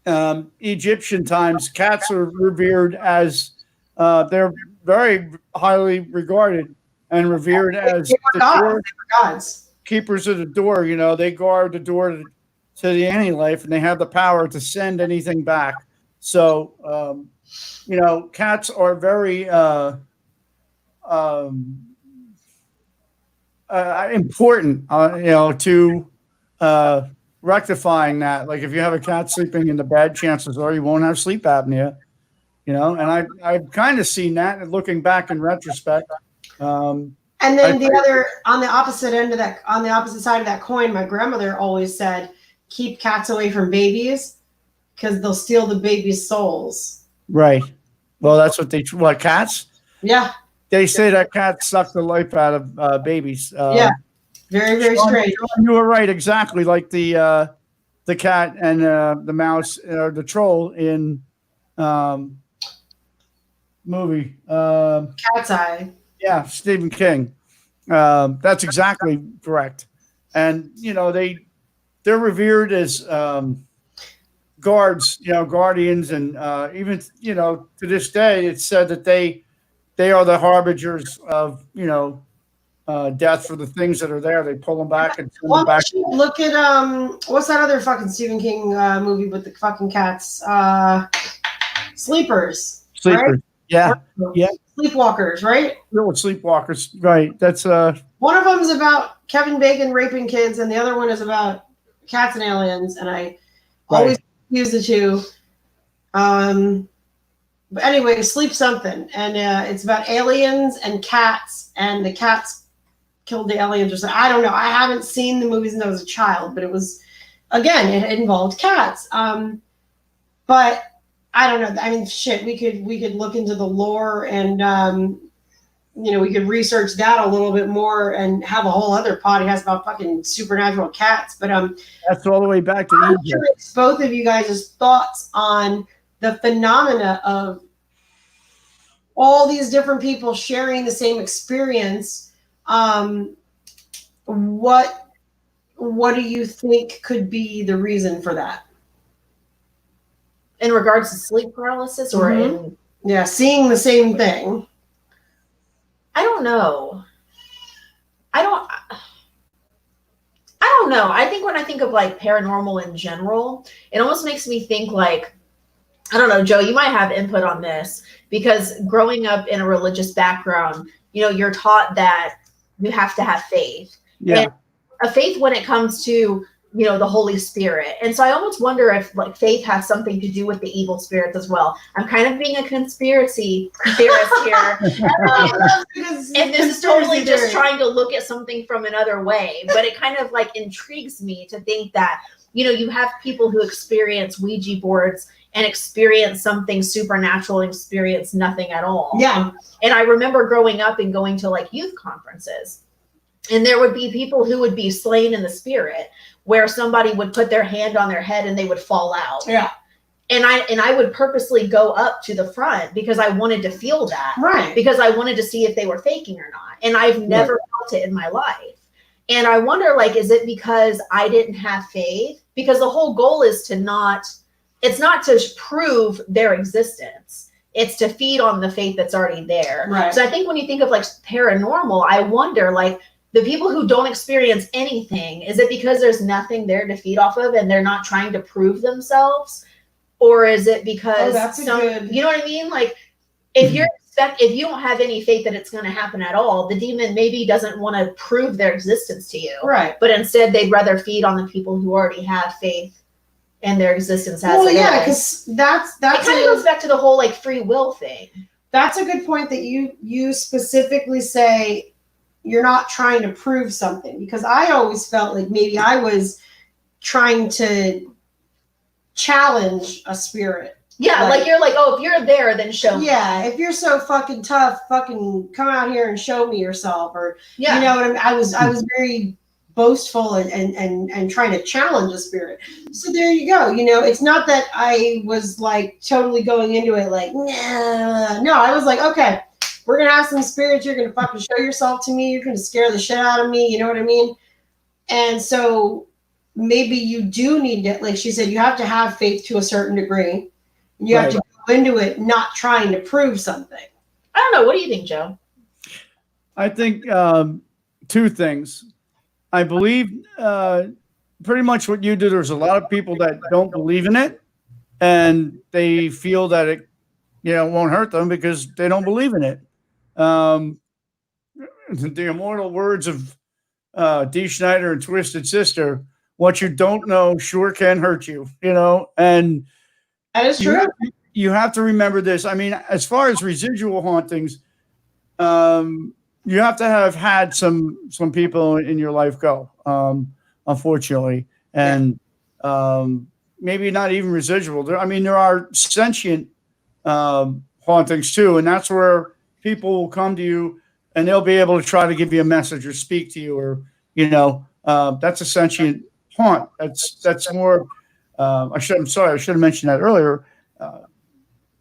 Egyptian times. Cats are revered as they're very highly regarded and revered as the gods, keepers of the door. They guard the door to the anti-life, and they have the power to send anything back. So, cats are very important, to rectifying that. Like if you have a cat sleeping in the bed, chances are you won't have sleep apnea, and I've kind of seen that, and looking back in retrospect. And then on the opposite side of that coin, my grandmother always said, keep cats away from babies, because they'll steal the baby's souls. Right. Well, that's what cats? Yeah. They say that cats suck the life out of babies. Yeah, very, very strange. You were right, exactly like the cat and the mouse or the troll in movie. Cat's Eye. Yeah, Stephen King. That's exactly correct. And they're revered as guards, guardians, and even to this day, it's said that they are the harbingers of death for the things that are there. They pull them back and turn them back. Look at what's that other fucking Stephen King movie with the fucking cats? Sleepers. Sleepers. Right? Yeah. Sleepwalkers, right? Little Sleepwalkers, right? That's one of them is about Kevin Bacon raping kids, and the other one is about cats and aliens. And I always use the two. But anyway, Sleep something, and it's about aliens and cats, and the cats killed the aliens or something. I don't know. I haven't seen the movies since I was a child, but it was, again, it involved cats. But I don't know. I mean, shit, we could look into the lore and, we could research that a little bit more and have a whole other podcast about fucking supernatural cats. But that's all the way back to I'm Egypt. curious both of you guys' thoughts on the phenomena of all these different people sharing the same experience. What do you think could be the reason for that? In regards to sleep paralysis or seeing the same thing? I don't know. I don't know. I think when I think of like paranormal in general, it almost makes me think like, I don't know, Joe, you might have input on this because growing up in a religious background, you're taught that you have to have faith. Yeah. And a faith when it comes to, the Holy Spirit. And so I almost wonder if like faith has something to do with the evil spirits as well. I'm kind of being a conspiracy theorist here. And this is totally just trying to look at something from another way, but it kind of like intrigues me to think that, you have people who experience Ouija boards and experience something supernatural and experience nothing at all. Yeah. And I remember growing up and going to like youth conferences, and there would be people who would be slain in the spirit, where somebody would put their hand on their head and they would fall out. Yeah. And I would purposely go up to the front because I wanted to feel that. Right. Because I wanted to see if they were faking or not. And I've never felt it in my life. And I wonder, like, is it because I didn't have faith? Because the whole goal is it's not to prove their existence. It's to feed on the faith that's already there. Right. So I think when you think of like paranormal, I wonder, like, the people who don't experience anything, is it because there's nothing there to feed off of and they're not trying to prove themselves? Or is it because you know what I mean? Like if you don't have any faith that it's going to happen at all, the demon maybe doesn't want to prove their existence to you. Right. But instead they'd rather feed on the people who already have faith and their existence has because that's it kind of goes back to the whole like free will thing. That's a good point that you specifically say you're not trying to prove something, because I always felt like maybe I was trying to challenge a spirit. Yeah, like you're like, oh, if you're there, then show me. Yeah, if you're so fucking tough, fucking come out here and show me yourself. Or you know what I mean? I was very boastful and trying to challenge a spirit. So there you go. It's not that I was like totally going into it like, nah. No, I was like, okay, we're going to have some spirits. You're going to fucking show yourself to me. You're going to scare the shit out of me. You know what I mean? And so maybe you do need to, like she said, you have to have faith to a certain degree. You have to go into it not trying to prove something. I don't know. What do you think, Joe? I think two things. I believe pretty much what you do. There's a lot of people that don't believe in it, and they feel that it won't hurt them because they don't believe in it. The immortal words of Dee Snider and Twisted Sister, what you don't know sure can hurt you, and that is true. You have to remember this. I mean, as far as residual hauntings, you have to have had some people in your life go, unfortunately, and maybe not even residual. There are sentient hauntings too, and that's where people will come to you and they'll be able to try to give you a message or speak to you, or that's a sentient haunt. That's more. I'm sorry, I should have mentioned that earlier.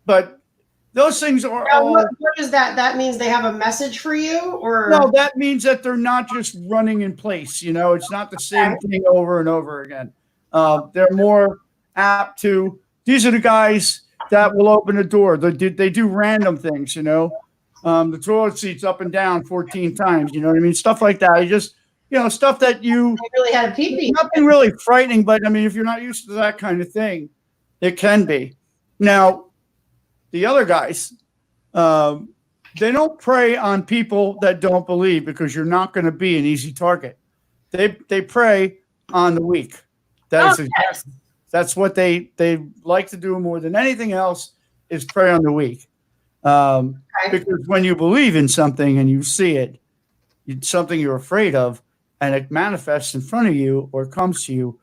But those things are Now, all. what does that? That means they have a message for you, or No, that means that they're not just running in place. It's not the same thing over and over again. They're more apt to. These are the guys that will open the door. They do random things. The toilet seat's up and down 14 times. You know what I mean? Stuff like that. You just stuff that you they really had a pee-pee. nothing really frightening, but I mean, if you're not used to that kind of thing, it can be. Now, the other guys, they don't prey on people that don't believe, because you're not going to be an easy target. They prey on the weak. That's what they like to do more than anything else, is prey on the weak. Because when you believe in something and you see it, it's something you're afraid of, and it manifests in front of you or comes to you,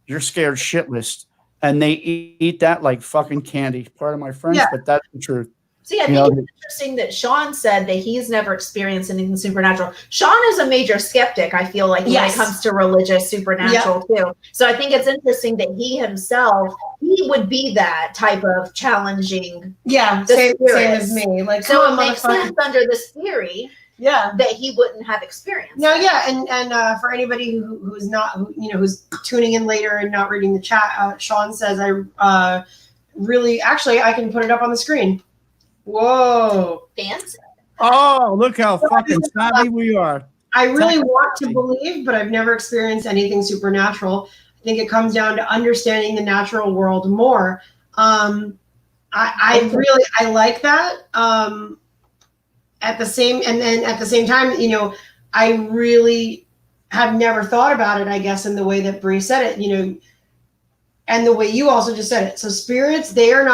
you're scared shitless. And they eat that like fucking candy. Part of my friends, but that's the truth. See, I think it's interesting that Sean said that he's never experienced anything supernatural. Sean is a major skeptic, I feel like, when it comes to religious supernatural too. So I think it's interesting that he himself, he would be that type of challenging. Yeah, same as me. Like, so it makes sense under this theory. Yeah, that he wouldn't have experienced. No, and for anybody who's not, who's tuning in later and not reading the chat, Sean says, I really, actually, I can put it up on the screen. Whoa, fancy! Oh, look how fucking savvy we are. I really want to believe, but I've never experienced anything supernatural. I think it comes down to understanding the natural world more. I like that. At the same time, I really have never thought about it, I guess, in the way that Bree said it, and the way you also just said it. So spirits, they don't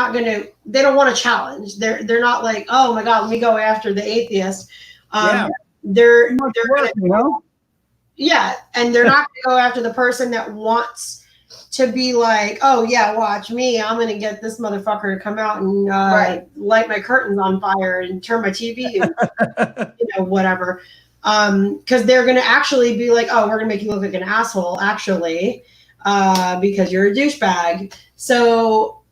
want to challenge. They're not like, oh my God, let me go after the atheist. They're gonna, and they're not gonna go after the person that wants to be like, oh yeah, watch me, I'm gonna get this motherfucker to come out and light my curtains on fire and turn my TV and whatever. Because they're gonna actually be like, oh, we're gonna make you look like an asshole, actually, because you're a douchebag. So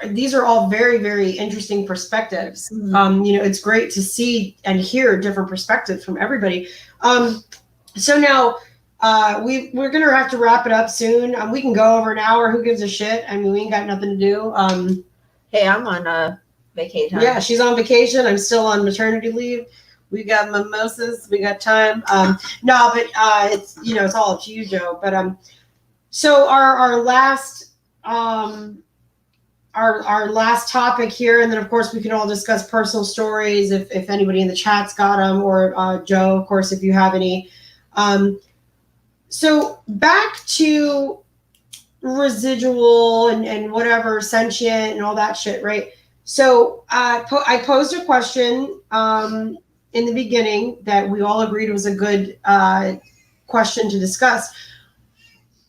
these are all very, very interesting perspectives. It's great to see and hear different perspectives from everybody. So now we're gonna have to wrap it up soon. We can go over an hour. Who gives a shit? I mean, we ain't got nothing to do. Hey, I'm on vacation. Yeah, she's on vacation. I'm still on maternity leave. We got mimosas. We got time. No, but it's it's all up to you, Joe. But so our last our last topic here, and then of course we can all discuss personal stories if anybody in the chat's got them, or Joe, of course, if you have any. So back to residual and whatever, sentient and all that shit, right? So I posed a question in the beginning that we all agreed was a good question to discuss.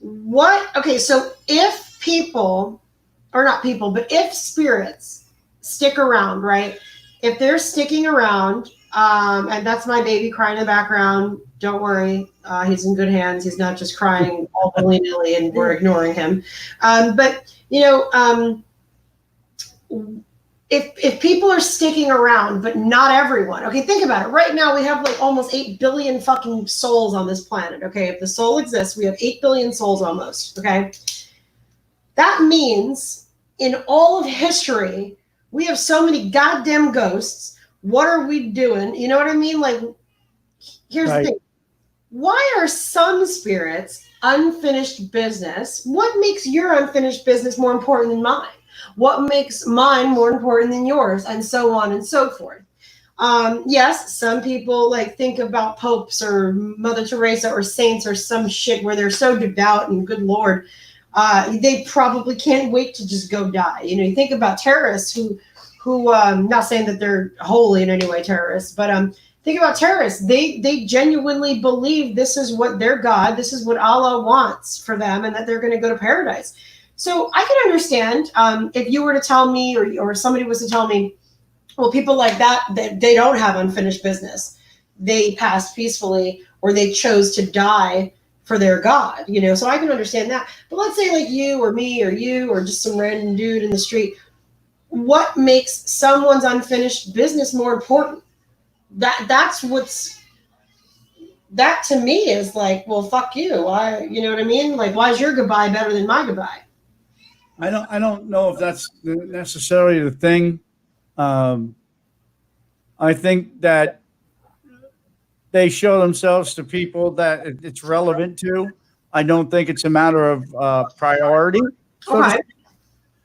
So if people, or not people, but if spirits stick around, right? If they're sticking around, and that's my baby crying in the background, don't worry, he's in good hands. He's not just crying all willy-nilly and we're ignoring him. But if people are sticking around, but not everyone. Okay, think about it. Right now we have like almost 8 billion fucking souls on this planet. Okay, if the soul exists, we have 8 billion souls almost. Okay, that means in all of history, we have so many goddamn ghosts. What are we doing? You know what I mean? Like, here's the thing. Why are some spirits unfinished business? What makes your unfinished business more important than mine? What makes mine more important than yours? And so on and so forth. Yes, some people like think about popes or Mother Teresa or saints or some shit where they're so devout and good Lord, they probably can't wait to just go die. You think about terrorists who not saying that they're holy in any way, terrorists, but think about terrorists. They genuinely believe this is what their God, this is what Allah wants for them, and that they're going to go to paradise. So I can understand if you were to tell me, or somebody was to tell me, Well, people like that, they don't have unfinished business. They passed peacefully, or they chose to die for their God, so I can understand that. But let's say like you or me or you or just some random dude in the street. What makes someone's unfinished business more important? That to me is like, well, fuck you. Why, you know what I mean? Like, why is your goodbye better than my goodbye? I don't know if that's necessarily the thing. I think that they show themselves to people that it's relevant to. I don't think it's a matter of priority. So Okay.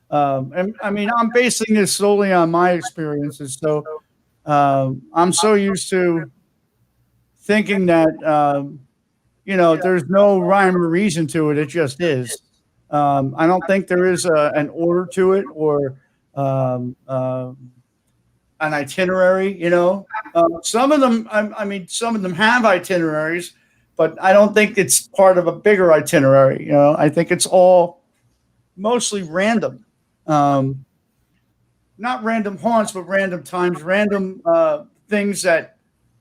and I mean, I'm basing this solely on my experiences. So I'm so used to thinking that, there's no rhyme or reason to it. It just is. I don't think there is an order to it or an itinerary. Some of them, some of them have itineraries, but I don't think it's part of a bigger itinerary. I think it's all mostly random. Not random haunts, but random times, random things that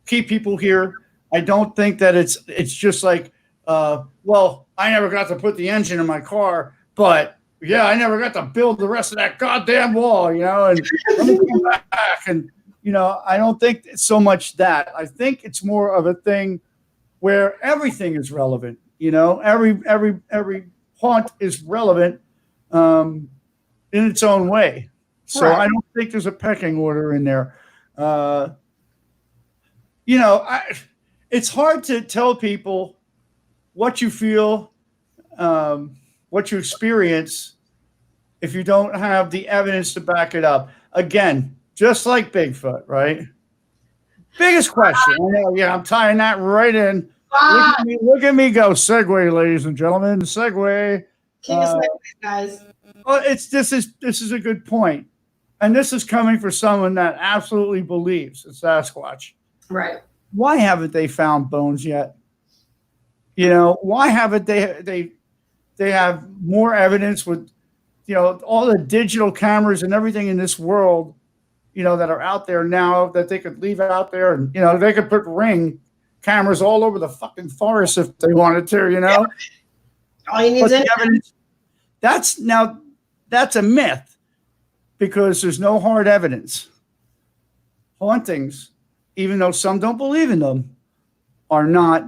keep people here. I don't think that it's just like, well, I never got to put the engine in my car, but yeah, I never got to build the rest of that goddamn wall, and let me come back. And, I don't think it's so much that. I think it's more of a thing where everything is relevant. Every haunt is relevant in its own way. So Right. I don't think there's a pecking order in there. It's hard to tell people what you feel, what you experience, if you don't have the evidence to back it up. Again, just like Bigfoot, right? Biggest question. I know, yeah, I'm tying that right in. Look at me go. Segue, ladies and gentlemen. Segue. King of segues, guys. Well, this is a good point. And this is coming from someone that absolutely believes in Sasquatch. Right. Why haven't they found bones yet? Why haven't they have more evidence with, all the digital cameras and everything in this world, that are out there now that they could leave out there, and, they could put Ring cameras all over the fucking forest if they wanted to, Yeah. All you need is evidence. That's a myth because there's no hard evidence. Hauntings, even though some don't believe in them, are not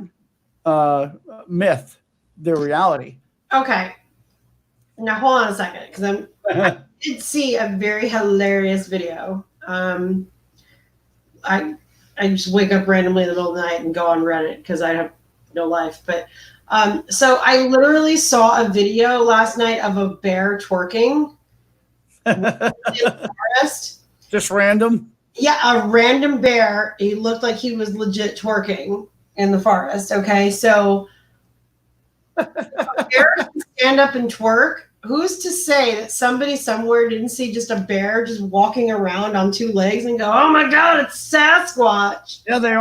myth. They're reality. Okay. Now hold on a second, because I did see a very hilarious video. I just wake up randomly in the middle of the night and go on Reddit because I have no life. But so I literally saw a video last night of a bear twerking in the forest. Just random? Yeah, a random bear. He looked like he was legit twerking in the forest. Okay, so a bear can stand up and twerk. Who's to say that somebody somewhere didn't see just a bear just walking around on two legs and go, "Oh my God, it's Sasquatch"? Yeah, they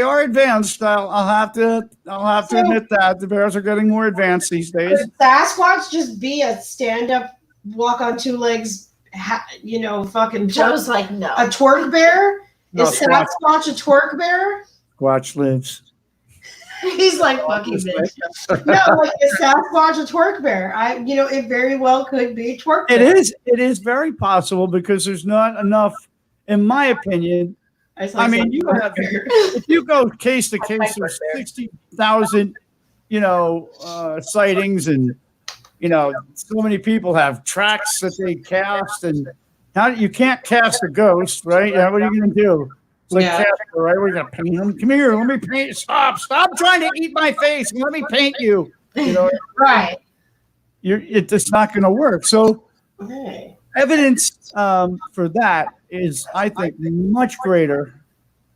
are advanced. I'll have to admit that the bears are getting more advanced these days. Could Sasquatch just be a stand-up, walk on two legs, fucking Joe's like, no. a twerk bear? No, Is Sasquatch a twerk bear? Squatch lives. He's like, fucking bitch. No, like, is Sasquatch a twerk bear? It very well could be a twerk bear. It is very possible because there's not enough, in my opinion. If you go case to case, there's 60,000, sightings, and so many people have tracks that they cast, and you can't cast a ghost, right? What are you gonna do? It's like Casper, right? We're gonna paint him. Come here, let me paint. Stop trying to eat my face. Let me paint you. Right. It's not gonna work. So Okay. evidence for that is, I think, much greater.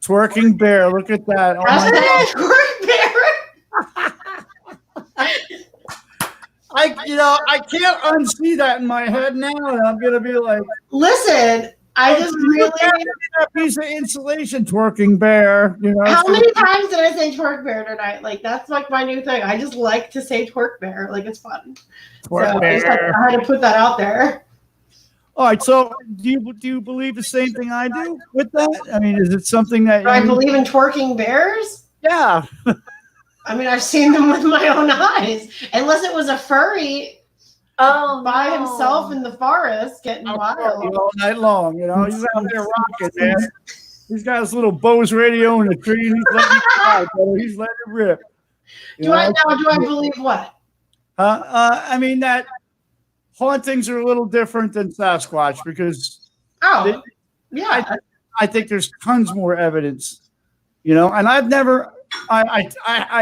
Twerking bear. Look at that. Oh my God. Twerk bear. I can't unsee that in my head now, and I'm gonna be like, Listen, I just really. that piece of insulation, twerking bear. How many times did I say twerk bear tonight? Like, that's like my new thing. I just like to say twerk bear. Like, it's fun. Twerk So bear. I had to put that out there. All right. So do you believe the same thing I do with that? I mean, is it something that Do I believe in twerking bears? Yeah. I mean, I've seen them with my own eyes. Unless it was a furry by himself in the forest getting wild. All night long, he's out there rocking, man. He's got his little Bose radio in the tree, and he's letting it fly, brother. He's letting it rip. Do I believe what? I mean that hauntings are a little different than Sasquatch because I think there's tons more evidence, and I've never I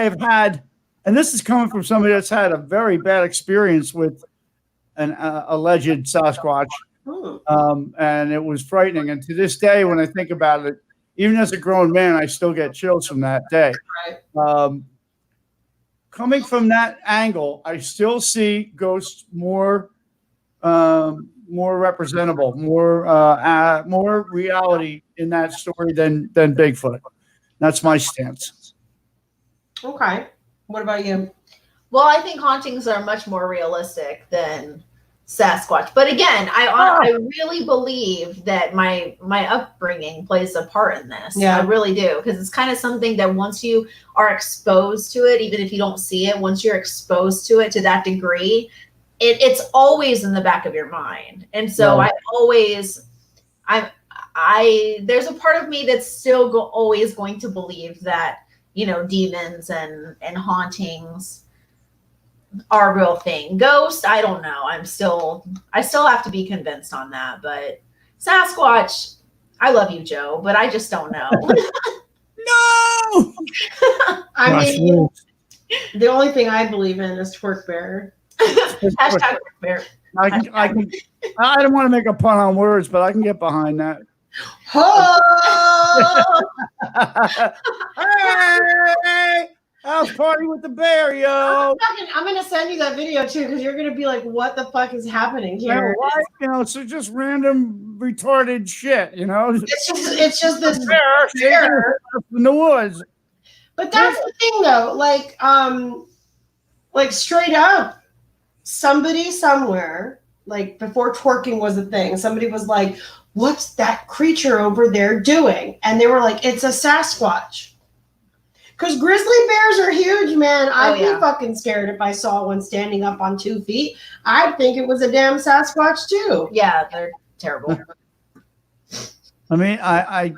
have had, and this is coming from somebody that's had a very bad experience with an alleged Sasquatch, and it was frightening. And to this day, when I think about it, even as a grown man, I still get chills from that day. Coming from that angle, I still see ghosts more representable, more reality in that story than Bigfoot. That's my stance. Okay. What about you? Well, I think hauntings are much more realistic than Sasquatch. But again, I really believe that my upbringing plays a part in this. Yeah. I really do. Because it's kind of something that once you are exposed to it, even if you don't see it, once you're exposed to it to that degree, it's always in the back of your mind. And so there's a part of me that's still always going to believe that, demons and hauntings are a real thing. Ghost, I don't know. I still have to be convinced on that. But Sasquatch, I love you, Joe, but I just don't know. No. I mean, the only thing I believe in is twerk bear. Hashtag twerk bear. I don't want to make a pun on words, but I can get behind that. Hey, house party with the bear, yo. I'm gonna send you that video too, because you're gonna be like, what the fuck is happening here? It's just random retarded shit, It's just this bear in the woods. But that's the thing though, like straight up, somebody somewhere, like before twerking was a thing, somebody was like, what's that creature over there doing? And they were like, it's a Sasquatch. Because grizzly bears are huge, man. I'd be fucking scared if I saw one standing up on 2 feet. I'd think it was a damn Sasquatch too. Yeah, they're terrible. I mean, I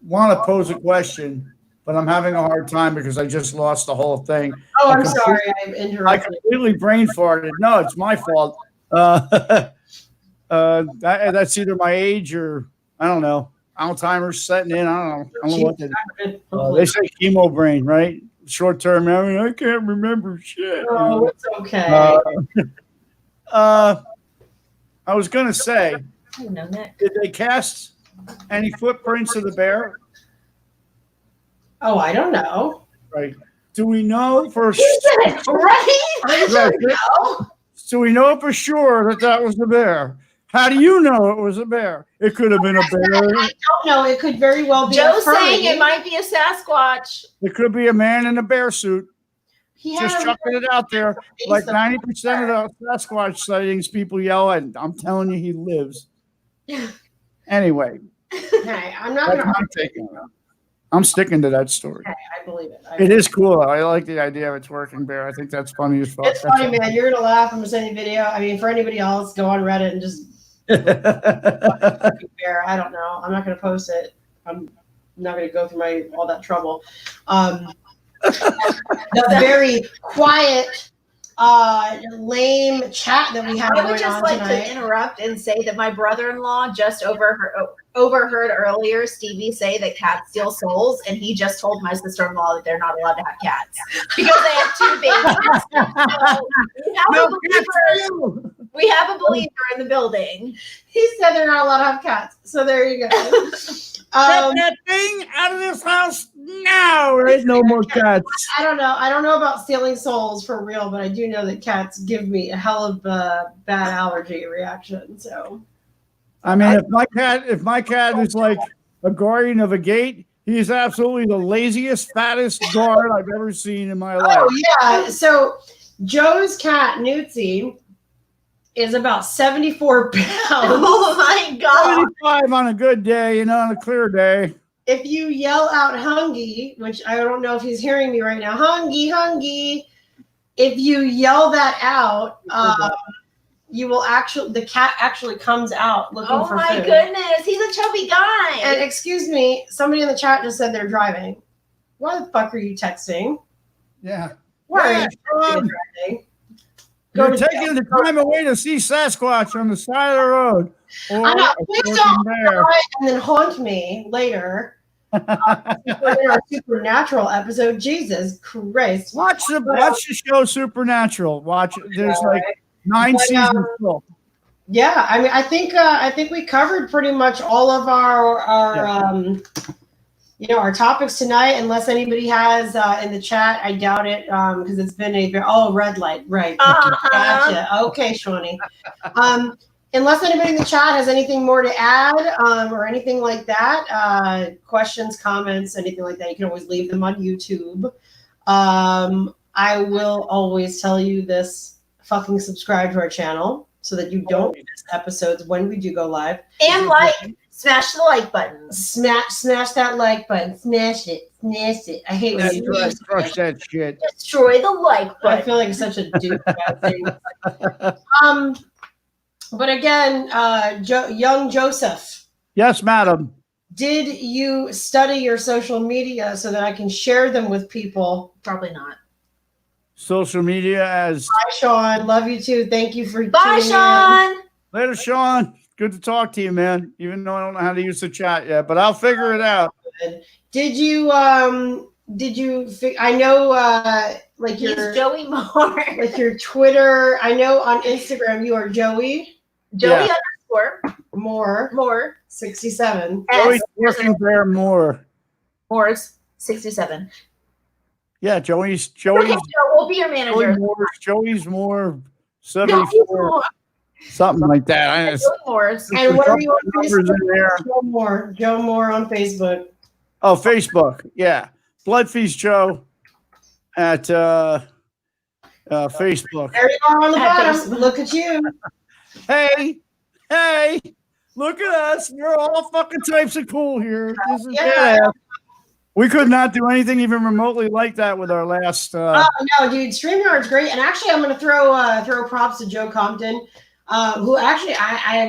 want to pose a question, but I'm having a hard time because I just lost the whole thing. Oh, I'm sorry. I'm interrupted. I completely brain farted. No, it's my fault. That's either my age or I don't know. Alzheimer's setting in. I don't know what to do. They say chemo brain, right? Short term memory. I can't remember shit. Oh, it's okay. I was gonna say, did they cast any footprints of the bear? Oh, I don't know. Right. Do we know for Do we know for sure that was the bear? How do you know it was a bear? It could have been a bear. I don't know. It could very well be. Joe's saying it might be a Sasquatch. It could be a man in a bear suit. Just chucking it out there. Like 90% of the Sasquatch sightings, people yell, and I'm telling you, he lives. Anyway. Hey, I'm sticking to that story. Okay, I believe it. It is cool. I like the idea of a twerking bear. I think that's funny as fuck. It's funny, man. You're gonna laugh. I'm gonna send you a video. I mean, for anybody else, go on Reddit and just bear. I don't know. I'm not gonna post it. I'm not gonna go through all that trouble. The very quiet, lame chat that we have going on tonight. I would just like to interrupt and say that my brother-in-law just overheard earlier Stevie say that cats steal souls, and he just told my sister-in-law that they're not allowed to have cats because they have 2 babies. So we have a believer in the building. He said they're not allowed to have cats. So there you go. Get that thing out of this house now. There ain't no more cats. I don't know. I don't know about stealing souls for real, but I do know that cats give me a hell of a bad allergy reaction. So, I mean, if my cat is like a guardian of a gate, he's absolutely the laziest, fattest guard I've ever seen in my life. Oh yeah. So Joe's cat Newtsy is about 74 pounds. Oh my god! 75 on a good day, on a clear day. If you yell out "Hungy," which I don't know if he's hearing me right now, "Hungy, Hungy," if you yell that out, you will the cat actually comes out looking for food. Oh my goodness, he's a chubby guy. And excuse me, somebody in the chat just said they're driving. Why the fuck are you texting? Yeah. Why Yeah, are you driving? You're taking the time away to see Sasquatch on the side of the road. I know. Please don't cry and then haunt me later. In our supernatural episode. Jesus Christ. Watch the show Supernatural. Watch it. There's like 9 seasons full. Yeah, I mean, I think we covered pretty much all of our our topics tonight. Unless anybody has in the chat, I doubt it because it's been a red light, right? Gotcha. Okay, Shawnee. Unless anybody in the chat has anything more to add or anything like that, questions, comments, anything like that, you can always leave them on YouTube. I will always tell you this: fucking subscribe to our channel so that you don't miss episodes when we do go live. And smash the like button. Smash that like button. Smash it. I hate when you crush that shit. Destroy the like button. I feel like such a dude about things. But again, young Joseph. Yes, madam. Did you study your social media so that I can share them with people? Probably not. Social media as. Bye, Sean. Love you too. Thank you for Bye, tuning Sean. in. Later, Sean. Good to talk to you, man. Even though I don't know how to use the chat yet, but I'll figure it out. Did you? I know, like He's your Joey Moore. like your Twitter. I know on Instagram you are Joey Joey Moore 67. Joey's working there more. Moore's 67. Yeah, Joey's Okay, Joe, we'll be your manager. Joey's more Joey 74, Moore. something like that. Joey Moore's. And what are you on Numbers in there. Facebook? Joe Moore on Facebook. Oh, Facebook. Yeah. Blood Feast Joe at Facebook. There you are on the At bottom. Facebook. Look at you. Hey, look at us. We're all fucking types of cool here. This is Yeah. badass. We could not do anything even remotely like that with our last. Oh no, dude! StreamYard's great, and actually, I'm going to throw props to Joe Compton, who actually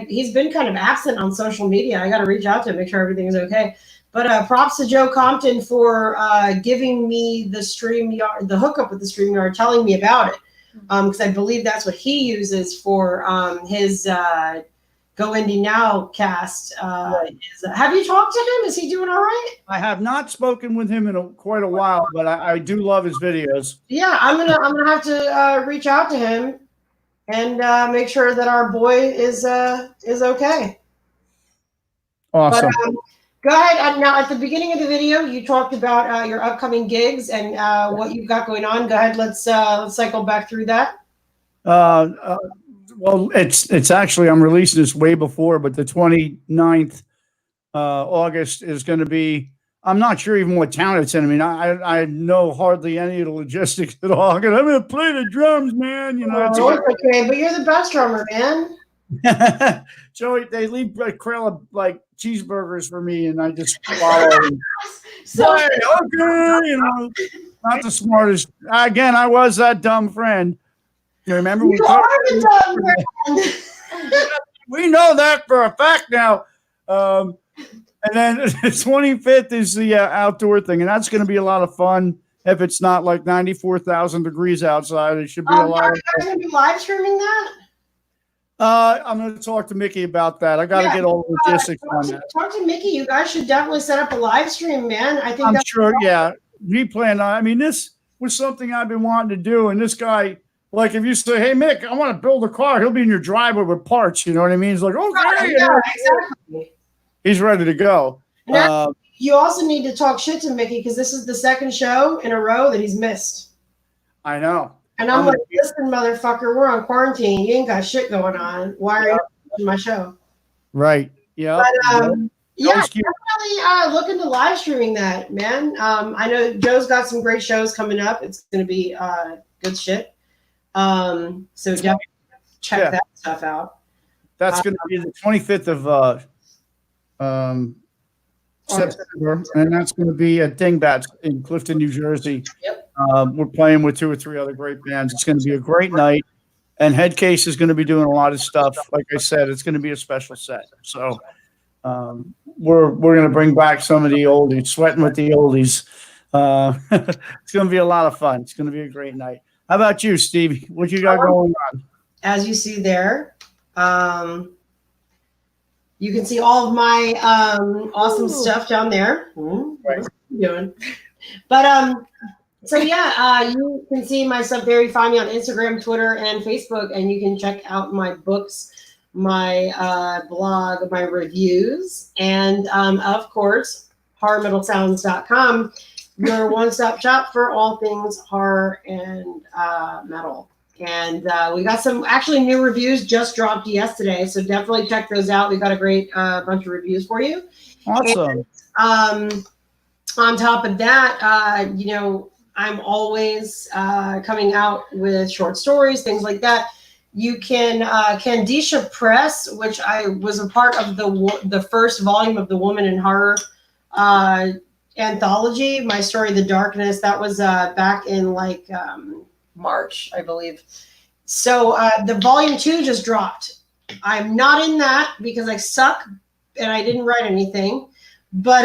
he's been kind of absent on social media. I got to reach out to him, make sure everything is okay. But props to Joe Compton for giving me the StreamYard, the hookup with the StreamYard, telling me about it, because I believe that's what he uses for his Go Indie Now cast. Have you talked to him? Is he doing all right? I have not spoken with him in quite a while, but I do love his videos. Yeah, I'm gonna have to reach out to him and make sure that our boy is okay. Awesome. But, go ahead. Now, at the beginning of the video, you talked about your upcoming gigs and what you've got going on. Go ahead. Let's cycle back through that. Well, it's actually, I'm releasing this way before, but the 29th August is going to be, I'm not sure even what town it's in. I mean, I know hardly any of the logistics at all. I'm going to play the drums, man. It's okay, but you're the best drummer, man. Joey, they leave a trail of like cheeseburgers for me, and I just swallow them. So Okay, not the smartest. Again, I was that dumb friend. You remember? You are the dumb friend. We know that for a fact now. And then the 25th is the outdoor thing, and that's going to be a lot of fun. If it's not like 94,000 degrees outside, it should be a lot. Are you guys going to be live streaming that? I'm going to talk to Mickey about that. I got to get all the logistics on that. Talk to Mickey. You guys should definitely set up a live stream, man. I think I'm that's sure. Yeah, we plan on. I mean, this was something I've been wanting to do, and this guy. Like if you say, "Hey Mick, I want to build a car," he'll be in your driveway with parts. You know what I mean? He's like, "Okay, yeah, exactly." He's ready to go. You also need to talk shit to Mickey because this is the second show in a row that he's missed. I know. And I'm like, listen, motherfucker, we're on quarantine. You ain't got shit going on. Why are you watching my show? Right. Yeah. But, yeah, definitely look into live streaming that, man. I know Joe's got some great shows coming up. It's going to be good shit. So definitely check that stuff out. That's going to be the 25th of September, and that's going to be at Dingbats in Clifton, New Jersey. Yep. We're playing with 2 or 3 other great bands. It's going to be a great night, and Headcase is going to be doing a lot of stuff. Like I said, it's going to be a special set. So we're going to bring back some of the oldies, sweating with the oldies. It's going to be a lot of fun. It's going to be a great night. How about you, Stevie? What you got going on? As you see there, you can see all of my awesome stuff down there. Right. What are you doing? But so yeah, you can see my stuff there. You find me on Instagram, Twitter, and Facebook, and you can check out my books, my blog, my reviews, and of course, horrormetalsounds.com, your one-stop shop for all things horror and metal. And we got some actually new reviews just dropped yesterday, so definitely check those out. We got a great bunch of reviews for you. Awesome. And, on top of that, you know, I'm always coming out with short stories, things like that. You can Candisha Press, which I was a part of the first volume of the Woman in Horror anthology, My Story, The Darkness. That was back in like March, I believe. So the volume 2 just dropped. I'm not in that because I suck and I didn't write anything. But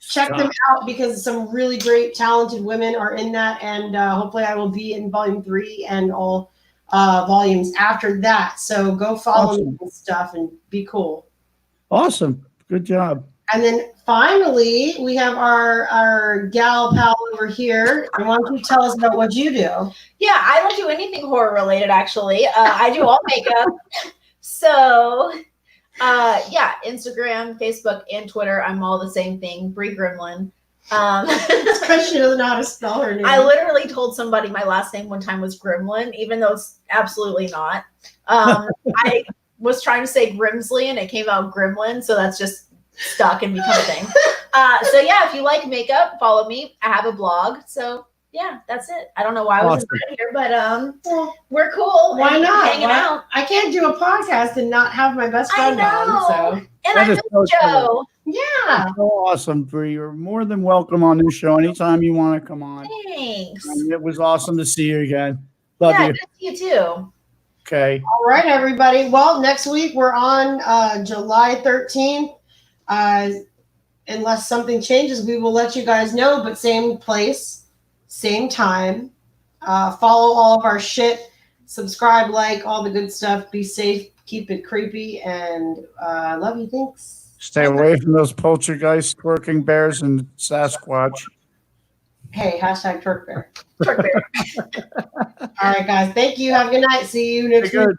check them out because some really great, talented women are in that, and hopefully I will be in volume 3 and all volumes after that. So go follow me and stuff and be cool. Awesome. Good job. And then finally, we have our gal pal over here. And why don't you tell us about what you do? Yeah, I don't do anything horror related, actually. I do all makeup. So, yeah, Instagram, Facebook, and Twitter. I'm all the same thing. Brie Gremlin. It's because she doesn't know how to spell her name. I literally told somebody my last name one time was Gremlin, even though it's absolutely not. I was trying to say Grimsley, and it came out Gremlin, so that's just stuck and become a thing. So yeah, if you like makeup, follow me. I have a blog. So yeah, that's it. I don't know why I was invited here, but we're cool. Why not? Hanging out. I can't do a podcast and not have my best friend on. So and I miss Joe. Yeah. So awesome, Bree. You're more than welcome on this show anytime you want to come on. Thanks. It was awesome to see you again. Love you. Good to see you too. Okay. All right, everybody. Well, next week we're on July 13th. Unless something changes, we will let you guys know, but same place, same time. Follow all of our shit, subscribe, like, all the good stuff. Be safe, keep it creepy, and love you. Thanks. Stay away from those poltergeists, twerking bears, and Sasquatch. Hey, hashtag twerk bear. Twerk bear. All right, guys. Thank you. Have a good night. See you next week. Good.